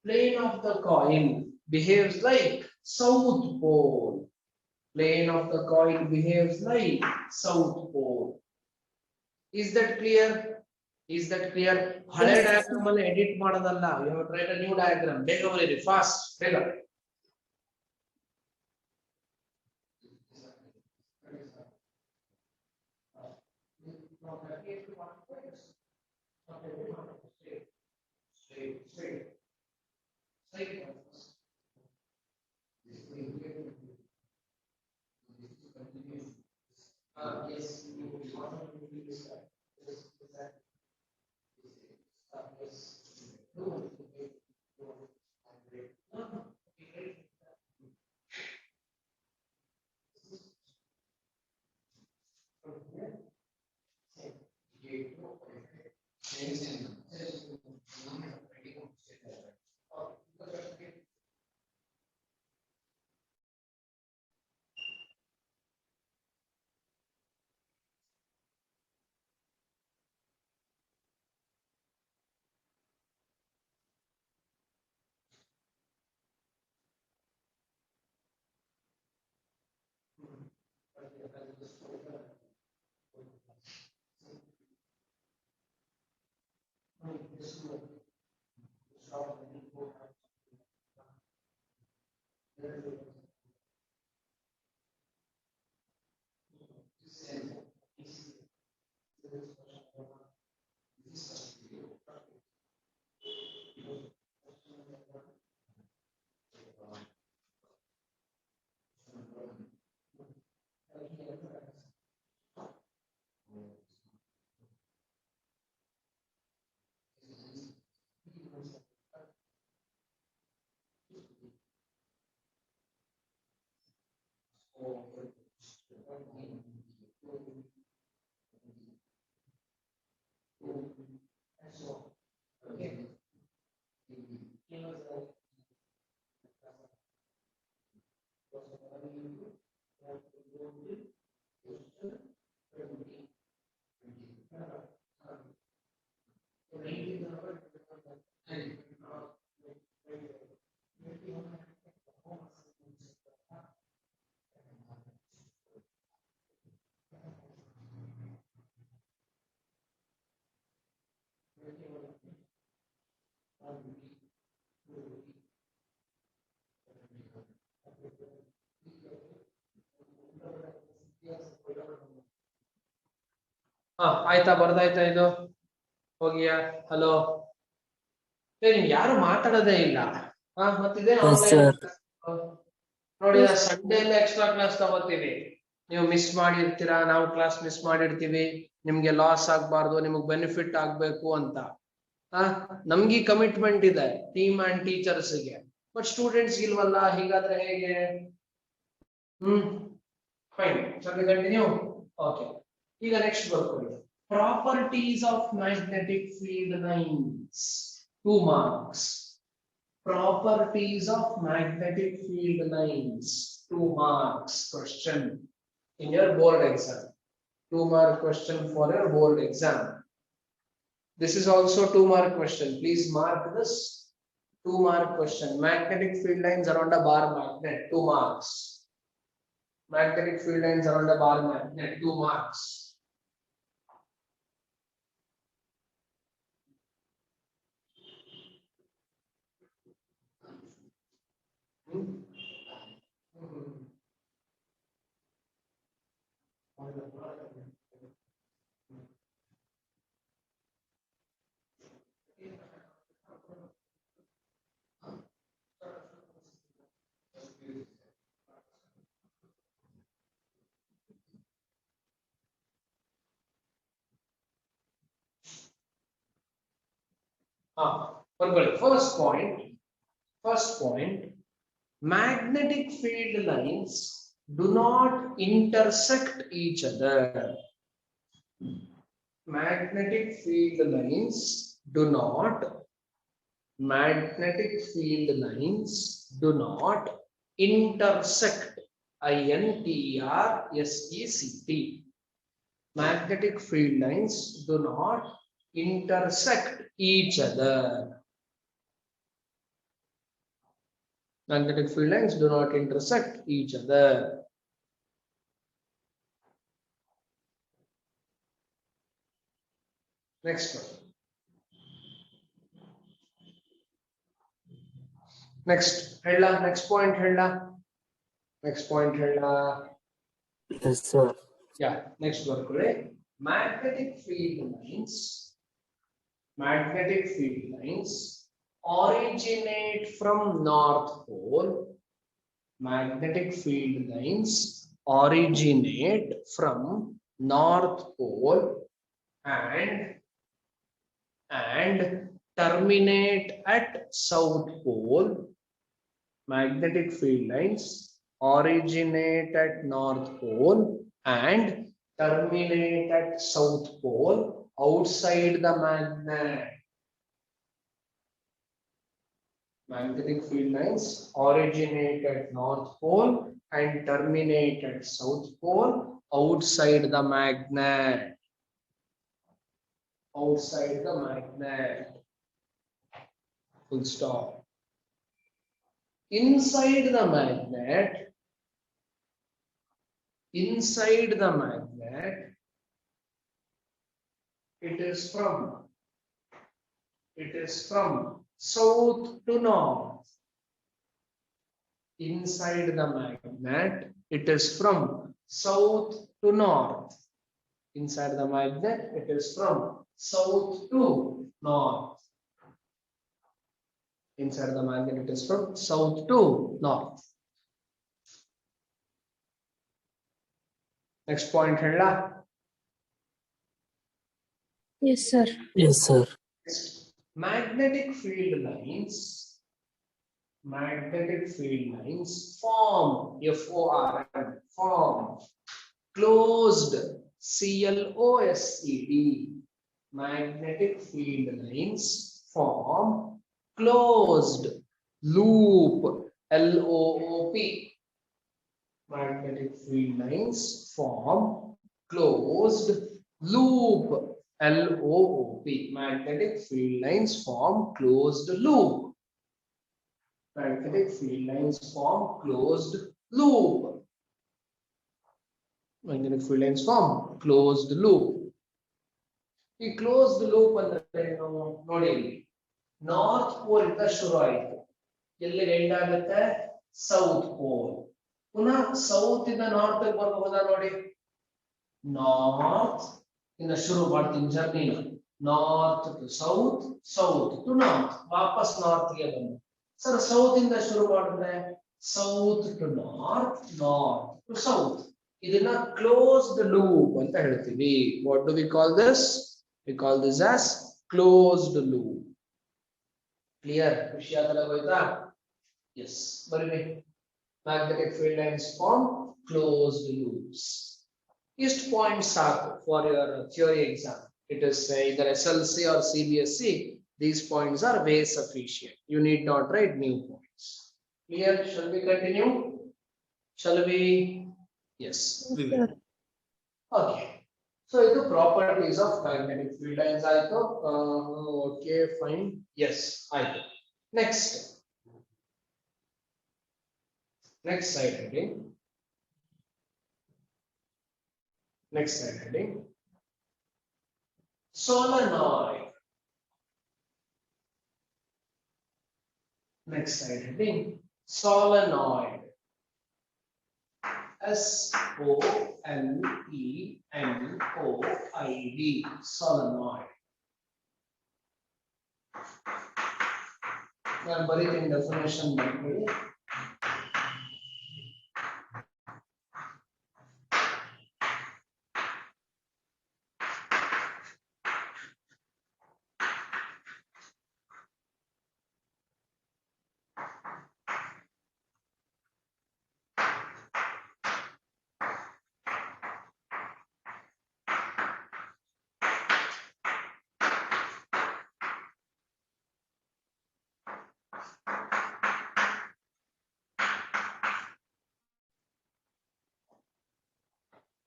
plane of the coil behaves like south pole. Plane of the coil behaves like south pole. Is that clear? Is that clear? ಹಳೆ diagram ಅಲ್ಲಿ edit ಮಾಡೋದಲ್ಲ. You have to write a new diagram. ಬೇಗ ಬರೀರಿ, fast, ಬೇಗ. ಆಯ್ತಾ ಬರ್ದಾಯ್ತಾ ಇದು ಹೋಗಿಯಾ hello ನಿಮ್ಗೆ ಯಾರು ಮಾತಾಡೋದೇ ಇಲ್ಲ ಮತ್ತಿದೆ Yes, sir. ನೋಡಿ ಸಂಡೇ ಎಲ್ಲ ಎಕ್ಸ್ಟ್ರಾ ಕ್ಲಾಸ್ ತಗೋತೀವಿ ನೀವು ಮಿಸ್ ಮಾಡಿರ್ತೀರಾ ನಾವು ಕ್ಲಾಸ್ ಮಿಸ್ ಮಾಡಿರ್ತೀವಿ ನಿಮ್ಗೆ ಲಾಸ್ ಆಗ್ಬಾರ್ದು ನಿಮ್ಗೆ ಬೆನಿಫಿಟ್ ಆಗ್ಬೇಕು ಅಂತ ನಮ್ಗೆ ಕಮಿಟ್ಮೆಂಟ್ ಇದೆ ಟೀಮ್ ಅಂಡ್ ಟೀಚರ್ಸ್ಗೆ ಬಟ್ ಸ್ಟೂಡೆಂಟ್ಸ್ ಇಲ್ವಲ್ಲ ಹೀಗಾದ್ರೆ ಹೇಗೆ ಫೈನ್ ಕಂಟಿನ್ಯೂ ಓಕೆ ಈಗ ನೆಕ್ಸ್ಟ್ ಬರ್ಕೊಳ್ಳಿ properties of magnetic field lines 2 marks properties of magnetic field lines 2 marks question in your board exam 2 mark question for your board exam this is also 2 mark question please mark this 2 mark question magnetic field lines around a bar magnet 2 marks magnetic field lines around a bar magnet 2 marks First point, magnetic field lines do not intersect each other. Magnetic field lines do not intersect. INTERSECT. Magnetic field lines do not intersect each other. Magnetic field lines do not intersect each other. Next one. Next point, Next point, Yes, sir. Yeah, next one, correct? Magnetic field lines originate from North Pole. Magnetic field lines originate from North Pole and terminate at South Pole. Magnetic field lines originate at North Pole and terminate at South Pole outside the magnet. Magnetic field lines originate at North Pole and terminate at South Pole outside the magnet. Outside the magnet. Full stop. Inside the magnet, it is from south to north. Inside the magnet, it is from south to north. Inside the magnet, it is from south to north. Inside the magnet, it is from south to north. Next point, Hella. Yes, sir. Yes, sir. Magnetic field lines form form closed CLOSED. Magnetic field lines form closed loop LOOP. Magnetic field lines form closed loop LOOP. Magnetic field lines form closed loop. Magnetic field lines form closed loop. Magnetic field lines form closed loop. ಈ closed loop ಅಂದ್ರೆ ನೋಡಿ north pole ಇಂದ ಶುರು ಆಯ್ತು ಎಲ್ಲಿಗೆ end ಆಗುತ್ತೆ south pole ಪುನಃ south ಇಂದ ನಾರ್ತ್ ಬರಬಹುದಾ ನೋಡಿ ನಾರ್ತ್ ಇನ್ನು ಶುರು ಮಾಡ್ತೀನಿ ಜರ್ನಿನ. North to south, south to north, ವಾಪಸ್ ನಾರ್ತ್ ಗೆ ಬಂದು. ಸರ್ ಸೌತ್ ಇಂದ ಶುರು ಮಾಡಿದ್ರೆ south to north, north to south. ಇದನ್ನ ಕ್ಲೋಸ್ಡ್ ಲೂಪ್ ಅಂತ ಹೇಳ್ತೀವಿ. What do we call this? We call this as closed loop. Clear? ಖುಷಿ ಆಗಲ್ಲ ಹೋಯ್ತಾ? ಎಸ್, ಬರೀರಿ. Magnetic field lines form closed loops. East point ಸಾಕು for your theory exam. It is either SLC or CBSC. These points are way sufficient. You need not write new points. Clear? Shall we continue? Shall we? Yes, we will. Okay. So ಇದು properties of magnetic field lines ಆಯ್ತು. Okay, fine. Yes, ಆಯ್ತು. Next slide heading. Next slide heading. Solenoid. Next slide heading. Solenoid. SOLENOID. Solenoid. ನಾನು ಬರೀತೀನಿ definition ಮಾಡ್ಕೊಳ್ಳಿ.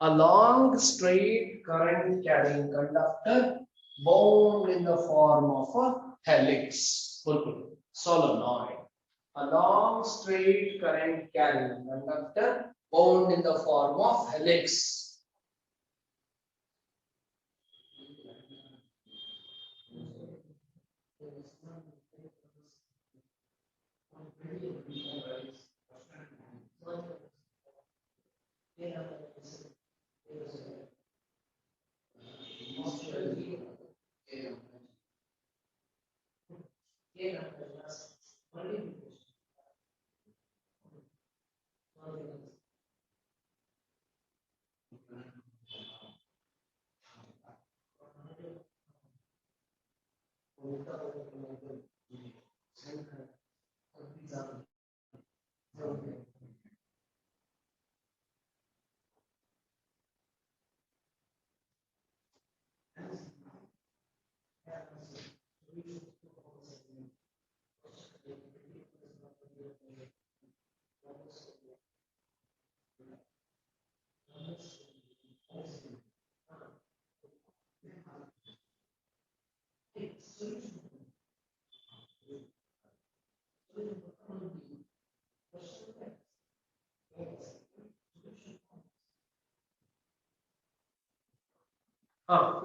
A long straight current carrying conductor bound in the form of a helix. Solenoid. A long straight current carrying conductor bound in the form of helix.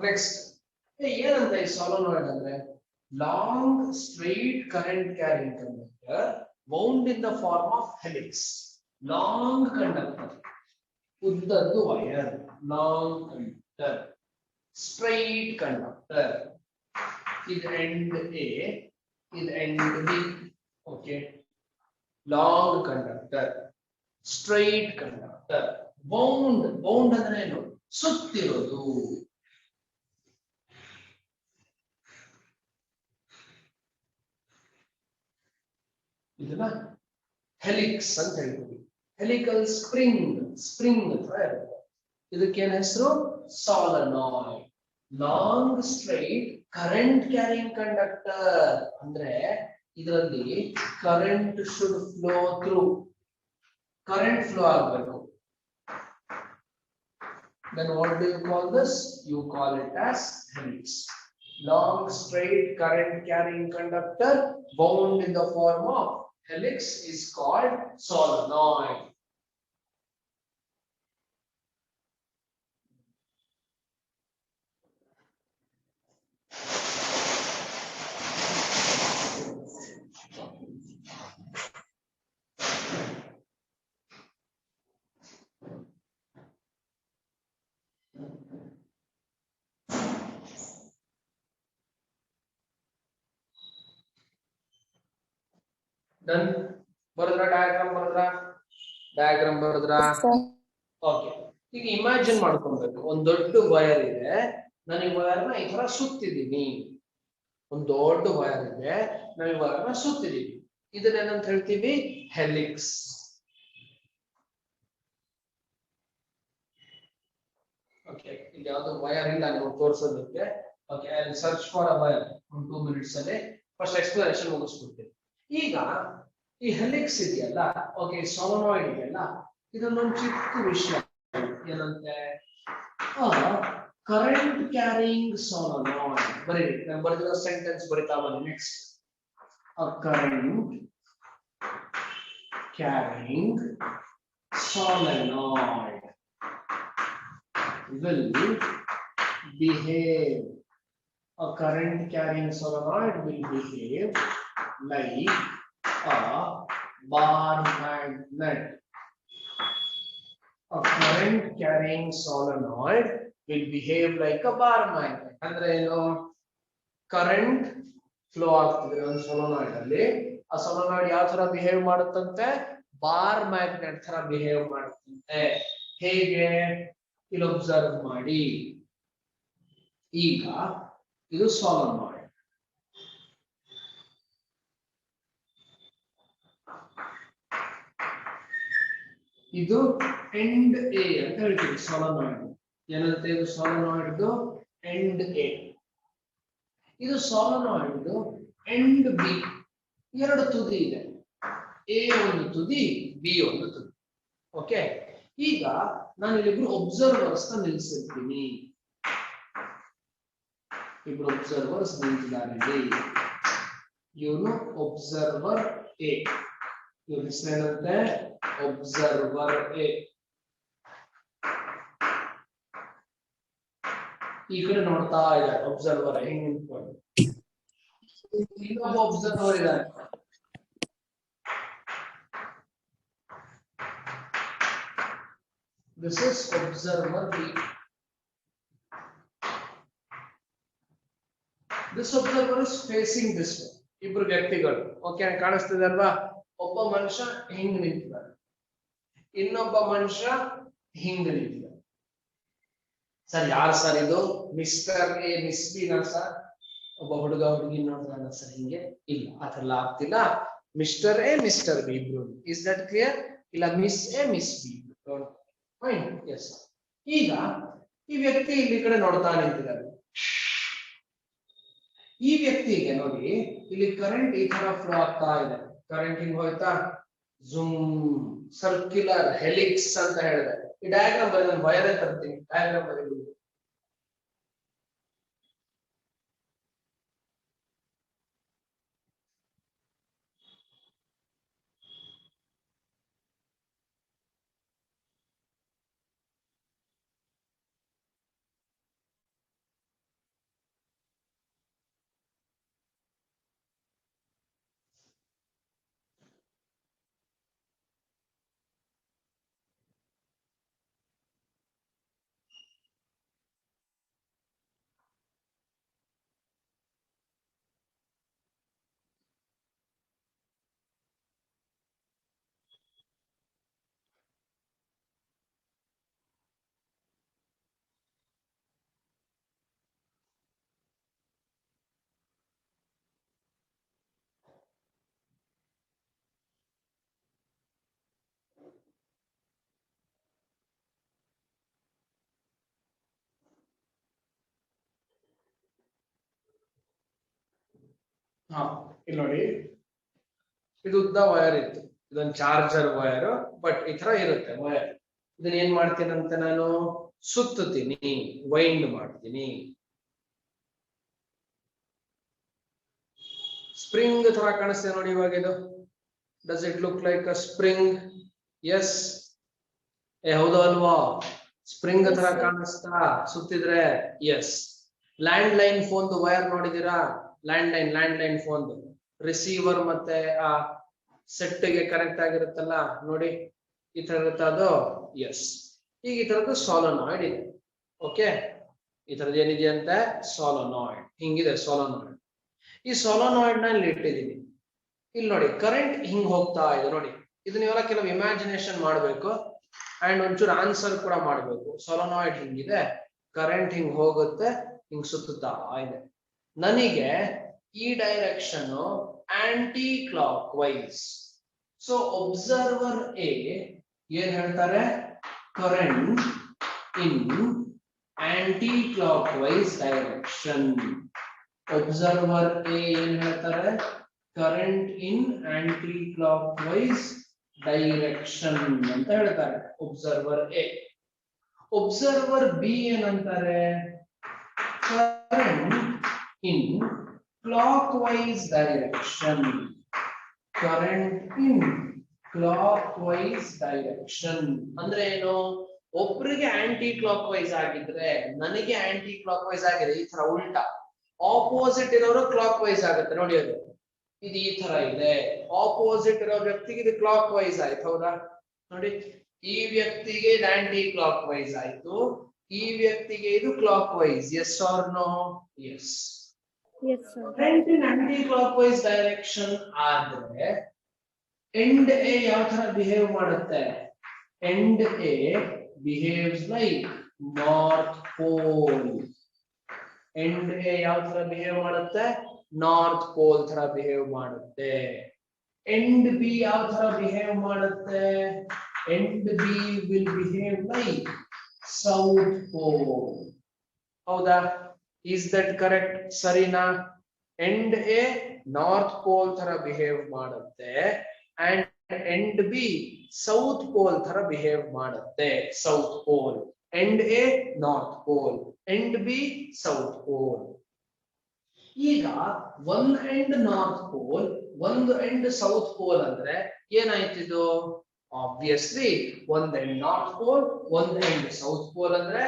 Next, ಏನಂತ ಈ solenoid ಅಂದ್ರೆ long straight current carrying conductor wound in the form of helix. Long conductor, ಉದ್ದದ್ದು wire, long conductor, straight conductor. ಇದು end A, ಇದು end B. Okay, long conductor, straight conductor, wound ಅಂದ್ರೆ ಏನು? ಸುತ್ತಿರೋದು. ಇದನ್ನ helix ಅಂತ ಹೇಳ್ತೀವಿ. ಹೆಲಿಕಲ್ ಸ್ಪ್ರಿಂಗ್ ತರ ಇರುತ್ತೆ. ಇದಕ್ಕೇನ ಹೆಸರು? Solenoid. Long straight current carrying conductor ಅಂದ್ರೆ ಇದರಲ್ಲಿ current should flow through, current flow ಆಗಬೇಕು. Then what do you call this? You call it as helix. Long straight current carrying conductor bound in the form of helix is called solenoid. Done. ಬರದ್ರ diagram ಬರದ್ರ Yes, sir. Okay. ಈಗ imagine ಮಾಡ್ಕೊಬೇಕು, ಒಂದ್ ದೊಡ್ಡ wire ಇದೆ, ನಾನು ಈ ವೈರ್ನ ಈ ತರ ಸುತ್ತಿದ್ದೀನಿ. ಒಂದ್ ದೊಡ್ಡ ವೈರ್ ಇದೆ, ನಾವು ಈ ವೈರ್ನ ಸುತ್ತಿದೀವಿ. ಇದನ್ನೇನಂತ ಹೇಳ್ತೀವಿ? ಹೆಲಿಕ್ಸ್. ಓಕೆ, ಇಲ್ಲಿ ಯಾವ್ದು ವೈರ್ ಇಲ್ಲ ನೀವು ತೋರಿಸೋದಕ್ಕೆ. Okay, I will search for a wire ಒಂದು 2 minutes ಅಲ್ಲಿ. ಫಸ್ಟ್ ಎಕ್ಸ್ಪ್ಲನೇಷನ್ ಮುಗಿಸ್ಬಿಡ್ತೀನಿ. ಈಗ ಈ ಹೆಲಿಕ್ಸ್ ಇದೆಯಲ್ಲ, ಓಕೆ, ಸೋಲನಾಯ್ಡ್ ಇದೆಯಲ್ಲ, ಇದನ್ನೊಂದು ಚಿಕ್ಕ ವಿಷಯ ಏನಂತೆ, ಕರೆಂಟ್ ಕ್ಯಾರಿಂಗ್ ಸೋಲನಾಯ್ಡ್. ಬರೀರಿ, ನಾನು ಬರೆದಿರೋ ಸೆಂಟೆನ್ಸ್ ಬರಿತಾ ಬನ್ನಿ. Next, a current carrying solenoid will behave. A current carrying solenoid will behave like a bar magnet. A current carrying solenoid will behave like a bar magnet. ಅಂದ್ರೆ ಏನು? ಕರೆಂಟ್ ಫ್ಲೋ ಆಗ್ತಿದ್ರೆ ಒಂದು ಸೊಲನಾಯ್ಡ್ ಅಲ್ಲಿ, ಆ ಸೊಲನಾಯ್ಡ್ ಯಾವ ತರ ಬಿಹೇವ್ ಮಾಡುತ್ತಂತೆ? ಬಾರ್ ಮ್ಯಾಗ್ನೆಟ್ ತರ behave ಮಾಡುತ್ತಂತೆ. ಹೇಗೆ? ಇಲ್ಲಿ ಒಬ್ಸರ್ವ್ ಮಾಡಿ. ಈಗ ಇದು ಸೊಲನಾಯ್ಡ್, ಇದು ಎಂಡ್ ಎ ಅಂತ ಹೇಳ್ತೀವಿ. ಸೊಲನಾಯ್ಡ್ ಏನಂತೆ? ಇದು ಸೊಲನಾಯ್ಡ್ ಎಂಡ್ ಎ. ಇದು ಸೊಲನಾಯ್ಡ್ ಎಂಡ್ ಬಿ. ಎರಡು ತುದಿ ಇದೆ, ಎ ಒಂದು ತುದಿ, ಬಿ ಒಂದು ತುದಿ. ಓಕೆ, ಈಗ ನಾನು ಇಲ್ಲಿಬ್ರು ಒಬ್ಸರ್ವರ್ಸ್ ನಿಲ್ಲಿಸಿರ್ತೀನಿ. ಇಬ್ರು ಒಬ್ಸರ್ವರ್ಸ್ ನಿಂತಿದ್ದಾರೆ. ಇವನು ಒಬ್ಸರ್ವರ್ ಎ, ಇವ್ರ ಹೆಸರೇನಂತೆ? Observer A. ಈ ಕಡೆ ನೋಡ್ತಾ ಇದ್ದಾರೆ ಒಬ್ಸರ್ವರ್, ಹೆಂಗ್ ನಿಂತ್ಕೊಂಡು. ಇನ್ನೊಬ್ಬ ಒಬ್ಸರ್ವರ್ ಇದ್ದಾರೆ, this is observer B. This observer is facing this way. ಇಬ್ರು ವ್ಯಕ್ತಿಗಳು, ಓಕೆ, ಕಾಣಿಸ್ತಿದೆ ಅಲ್ವಾ? ಒಬ್ಬ ಮನುಷ್ಯ ಹಿಂಗ್ ನಿಂತಿದ್ದಾರೆ, ಇನ್ನೊಬ್ಬ ಮನುಷ್ಯ ಹಿಂಗ್ ನಿಂತಿದ್ದಾರೆ. ಸರ್ ಯಾರು ಸರ್ ಇದು? ಮಿಸ್ಟರ್ ಎ ಮಿಸ್ ಬಿ ನಾ ಸರ್? ಒಬ್ಬ ಹುಡುಗ ಹುಡುಗಿ ನೋಡಿದ್ರಲ್ಲ ಸರ್ ಹಿಂಗೆ? ಇಲ್ಲ, ಆತರ ಆಗ್ತಿಲ್ಲ. ಮಿಸ್ಟರ್ ಎ ಮಿಸ್ಟರ್ ಬಿ ಇಬ್ರು. Is that clear? ಇಲ್ಲ, miss A miss B. Fine, yes. ಈಗ ಈ ವ್ಯಕ್ತಿ ಇಲ್ಲಿ ಕಡೆ ನೋಡ್ತಾ ನಿಂತಿದ್ದಾರೆ. ಈ ವ್ಯಕ್ತಿಗೆ ನೋಡಿ, ಇಲ್ಲಿ ಕರೆಂಟ್ ಈ ತರ ಫ್ಲೋ ಆಗ್ತಾ ಇದೆ. ಕರೆಂಟ್ ಹಿಂಗ್ ಹೋಯ್ತಾ? ಝೂಮ್, ಸರ್ಕ್ಯುಲರ್ ಹೆಲಿಕ್ಸ್ ಅಂತ ಹೇಳಿದೆ. ಈ ಡಯಾಗ್ರಾಮ್ ಬರೀ, ನಾನು ವೈರೇ ತರ್ತೀನಿ, ಡಯಾಗ್ರಾಮ್ ಬರೀ. ಹಾ, ಇಲ್ಲಿ ನೋಡಿ, ಇದು ಉದ್ದ ವೈರ್ ಇತ್ತು, ಇದೊಂದು ಚಾರ್ಜರ್ ವೈರ್, ಬಟ್ ಈ ತರ ಇರುತ್ತೆ ವೈರ್. ಇದನ್ನ ಏನ್ ಮಾಡ್ತೀನಿ ಅಂತ ನಾನು ಸುತ್ತೀನಿ, ವೈಂಡ್ ಮಾಡ್ತೀನಿ. ಸ್ಪ್ರಿಂಗ್ ತರ ಕಾಣಿಸ್ತದೆ ನೋಡಿ ಇವಾಗ ಇದು. Does it look like a spring? Yes, ಹೌದು ಅಲ್ವಾ? ಸ್ಪ್ರಿಂಗ್ ತರ ಕಾಣಿಸ್ತಾ ಸುತ್ತಿದ್ರೆ? Yes. Land line phone wire ನೋಡಿದೀರಾ? ಲ್ಯಾಂಡ್ ಲೈನ್ ಫೋನ್ ರಿಸೀವರ್ ಮತ್ತೆ ಆ ಸೆಟ್ ಗೆ ಕನೆಕ್ಟ್ ಆಗಿರುತ್ತಲ್ಲ ನೋಡಿ, ಈ ತರ ಇರುತ್ತೆ ಅದು. ಎಸ್. ಈಗ ಈ ತರದ್ದು ಸೋಲನಾಯ್ಡ್ ಇದೆ. ಓಕೆ, ಈ ತರದ್ದು ಏನಿದೆ ಅಂತೆ? ಸೋಲನಾಯ್ಡ್. ಹಿಂಗಿದೆ ಸೋಲನಾಯ್ಡ್. ಈ ಸೋಲನಾಯ್ಡ್ ನ ಇಲ್ಲಿ ಇಟ್ಟಿದ್ದೀನಿ. ಇಲ್ಲಿ ನೋಡಿ ಕರೆಂಟ್ ಹಿಂಗ್ ಹೋಗ್ತಾ ಇದೆ ನೋಡಿ. ಇದು ನೀವೆಲ್ಲ ಕೆಲವು ಇಮ್ಯಾಜಿನೇಷನ್ ಮಾಡ್ಬೇಕು ಅಂಡ್ ಒಂಚೂರು ಆನ್ಸರ್ ಕೂಡ ಮಾಡ್ಬೇಕು. ಸೊಲನಾಯ್ಡ್ ಹಿಂಗಿದೆ, ಕರೆಂಟ್ ಹಿಂಗ್ ಹೋಗುತ್ತೆ, ಹಿಂಗ್ ಸುತ್ತುತ್ತಾ ಇದೆ. ನನಗೆ ಈ direction anti clock wise. So observer A ಏನ್ ಹೇಳ್ತಾರೆ, current in aunty clock wise direction. Observer A ಏನ್ ಹೇಳ್ತಾರೆ, current in aunty clock wise direction ಅಂತ ಹೇಳ್ತಾರೆ ಒಬ್ಸರ್ವರ್ ಎ. ಒಬ್ಸರ್ವರ್ ಬಿ ಏನಂತಾರೆ, current in clock wise direction. Current in clock wise direction ಅಂದ್ರೆ ಏನು, ಒಬ್ರಿಗೆ ಆಂಟಿ ಕ್ಲಾಕ್ ವೈಸ್ ಆಗಿದ್ರೆ ನನಗೆ ಆಂಟಿ ಕ್ಲಾಕ್ ವೈಸ್ ಆಗಿದೆ, ಈ ತರ ಉಲ್ಟಾ. ಆಪೋಸಿಟ್ ಇರೋರು ಕ್ಲಾಕ್ ವೈಸ್ ಆಗುತ್ತೆ ನೋಡಿ. ಅದು ಇದು ಈ ತರ ಇದೆ, ಆಪೋಸಿಟ್ ಇರೋ ವ್ಯಕ್ತಿಗೆ ಇದು ಕ್ಲಾಕ್ ವೈಸ್ ಆಯ್ತು, ಹೌದಾ ನೋಡಿ. ಈ ವ್ಯಕ್ತಿಗೆ ಇದು ಆಂಟಿ ಕ್ಲಾಕ್ ವೈಸ್ ಆಯ್ತು, ಈ ವ್ಯಕ್ತಿಗೆ ಇದು clockwise. Yes or no? Yes. Current in aunty clock wise direction ಆದ್ರೆ ಎಂಡ್ ಎ ಯಾವ ತರ ಬಿಹೇವ್ ಮಾಡುತ್ತೆ, end A behaves like north pole. End A ಯಾವ ತರ ಬಿಹೇವ್ ಮಾಡುತ್ತೆ, ನಾರ್ತ್ ಪೋಲ್ ತರ ಬಿಹೇವ್ ಮಾಡುತ್ತೆ. ಎಂಡ್ ಬಿ ಯಾವ ತರ ಬಿಹೇವ್ ಮಾಡುತ್ತೆ, end B will behave like south pole. ಹೌದಾ? Is that correct? ಸರಿನಾ? ಎಂಡ್ ಎ ನಾರ್ತ್ ಪೋಲ್ ತರ ಬಿಹೇವ್ ಮಾಡುತ್ತೆ and end B south pole ತರ ಬಿಹೇವ್ ಮಾಡುತ್ತೆ. South pole, end A north pole, end B south pole. ಈಗ ಒಂದ್ end north pole, ಒಂದು end south pole ಅಂದ್ರೆ ಏನಾಯ್ತಿದು? ಆಬ್ವಿಯಸ್ಲಿ ಒಂದ್ ಎಂಡ್ ನಾರ್ತ್ ಪೋಲ್, ಒಂದ್ ಎಂಡ್ ಸೌತ್ ಪೋಲ್ ಅಂದ್ರೆ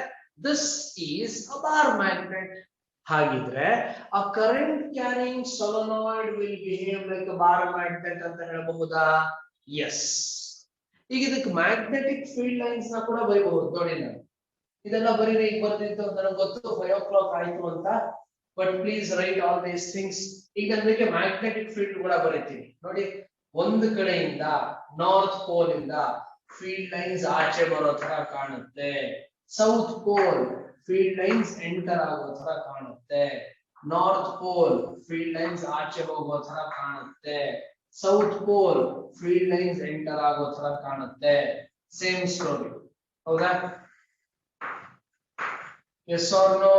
this is a bar magnet. ಹಾಗಿದ್ರೆ a current carrying solenoid will behave like a bar magnet ಅಂತ ಹೇಳಬಹುದಾ? ಎಸ್. ಈಗ ಇದಕ್ಕೆ ಮ್ಯಾಗ್ನೆಟಿಕ್ ಫೀಲ್ಡ್ ಲೈನ್ಸ್ ನ ಕೂಡ ಬರೀಬಹುದು ನೋಡಿ. ನಾನು ಇದೆಲ್ಲ ಬರೀರಿ, ಈಗ ಬರ್ತಿತ್ತು ನನಗೆ ಗೊತ್ತು 5 o'clock ಆಯ್ತು ಅಂತ, but please write all these things. ಈಗ ಅದಕ್ಕೆ ಮ್ಯಾಗ್ನೆಟಿಕ್ ಫೀಲ್ಡ್ ಕೂಡ ಬರೀತೀನಿ ನೋಡಿ. ಒಂದು ಕಡೆಯಿಂದ ನಾರ್ತ್ ಪೋಲ್ ಇಂದ ಫೀಲ್ಡ್ ಲೈನ್ಸ್ ಆಚೆ ಬರೋ ತರ ಕಾಣುತ್ತೆ, south pole field lines enter ಆಗೋ ತರ ಕಾಣುತ್ತೆ, ನಾರ್ತ್ ಪೋಲ್ ಫೀಲ್ಡ್ ಲೈನ್ಸ್ ಆಚೆ ಹೋಗೋ ತರ ಕಾಣುತ್ತೆ, south pole field lines enter ಆಗೋ ತರ ಕಾಣುತ್ತೆ. ಸೇಮ್ ಸ್ಟೋರಿ, ಹೌದಾ? Yes or no?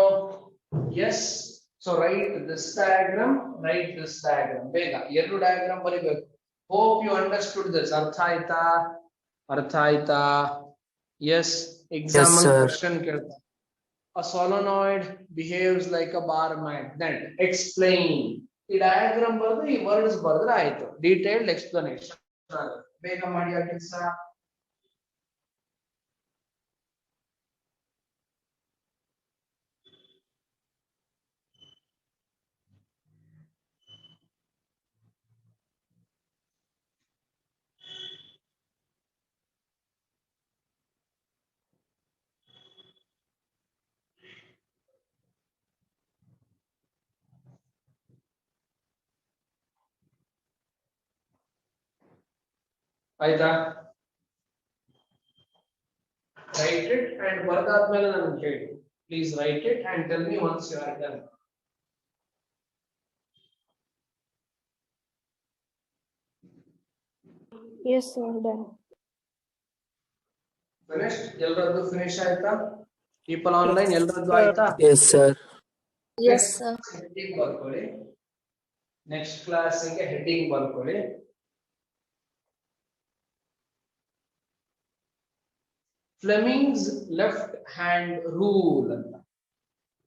Yes. So write this diagram, write this diagram. ಬೇಗ ಎರಡು ಡಯಾಗ್ರಾಮ್ ಬರೀಬೇಕು. Hope you understood this. ಅರ್ಥ ಆಯ್ತಾ? ಅರ್ಥ ಆಯ್ತಾ? ಎಸ್. ಎಕ್ಸಾಮ್ ಕ್ವೆಶ್ಚನ್ ಕೇಳ್ತಾರೆ, a solenoid behaves like a bar magnet. Explain. ಈ ಡಯಾಗ್ರಾಮ್ ಬರೆದು ಈ ವರ್ಡ್ಸ್ ಬರೆದ್ರೆ ಆಯ್ತು, ಡೀಟೇಲ್ಡ್ ಎಕ್ಸ್ಪ್ಲನೇಷನ್. ಬೇಗ ಮಾಡಿ ಆ ಕೆಲಸ. ಆಯ್ತಾ? ರೈಟ್ ಇಟ್ ಅಂಡ್ ಬರ್ದಾದ್ಮೇಲೆ ನನಗೆ ಹೇಳಿ. Please write it and tell me once you are done. Yes, sir. Done. Finish? ಎಲ್ಲರದ್ದು ಫಿನಿಶ್ ಆಯ್ತಾ? ಪೀಪಲ್ ಆನ್ಲೈನ್ ಎಲ್ಲರದ್ದು ಆಯ್ತಾ? Yes, sir. Yes, sir. Heading ಬರ್ಕೊಳ್ಳಿ. ನೆಕ್ಸ್ಟ್ ಕ್ಲಾಸಿಗೆ ಹೆಡ್ಡಿಂಗ್ ಬರ್ಕೊಳ್ಳಿ. ಫ್ಲೆಮಿಂಗ್ಸ್ ಲೆಫ್ಟ್ ಹ್ಯಾಂಡ್ ರೂಲ್ ಅಂತ.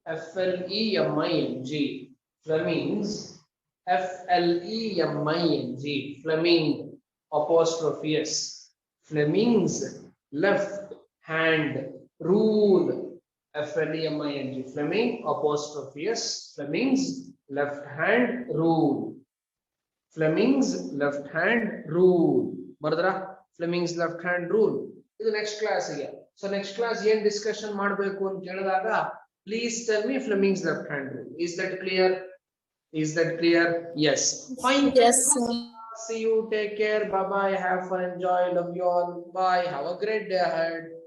FLEMING. Fleming's, FLEMING. Fleming apostrophe S. Fleming's left hand rule. FLEMING. Fleming apostrophe S. Fleming's left hand rule. Fleming's left hand rule. Bardra? Fleming's left hand rule. ಇದು next ಕ್ಲಾಸ್ಗೆ. So next class ಏನ್ discussion ಮಾಡಬೇಕು ಅಂತ ಕೇಳಿದಾಗ please tell me Fleming's left hand rule. Is that clear? Is that clear? Yes. Fine. Yes, sir. See you. Take care. Bye bye. Have fun. Enjoy. Love you all. Bye. Have a great day ahead.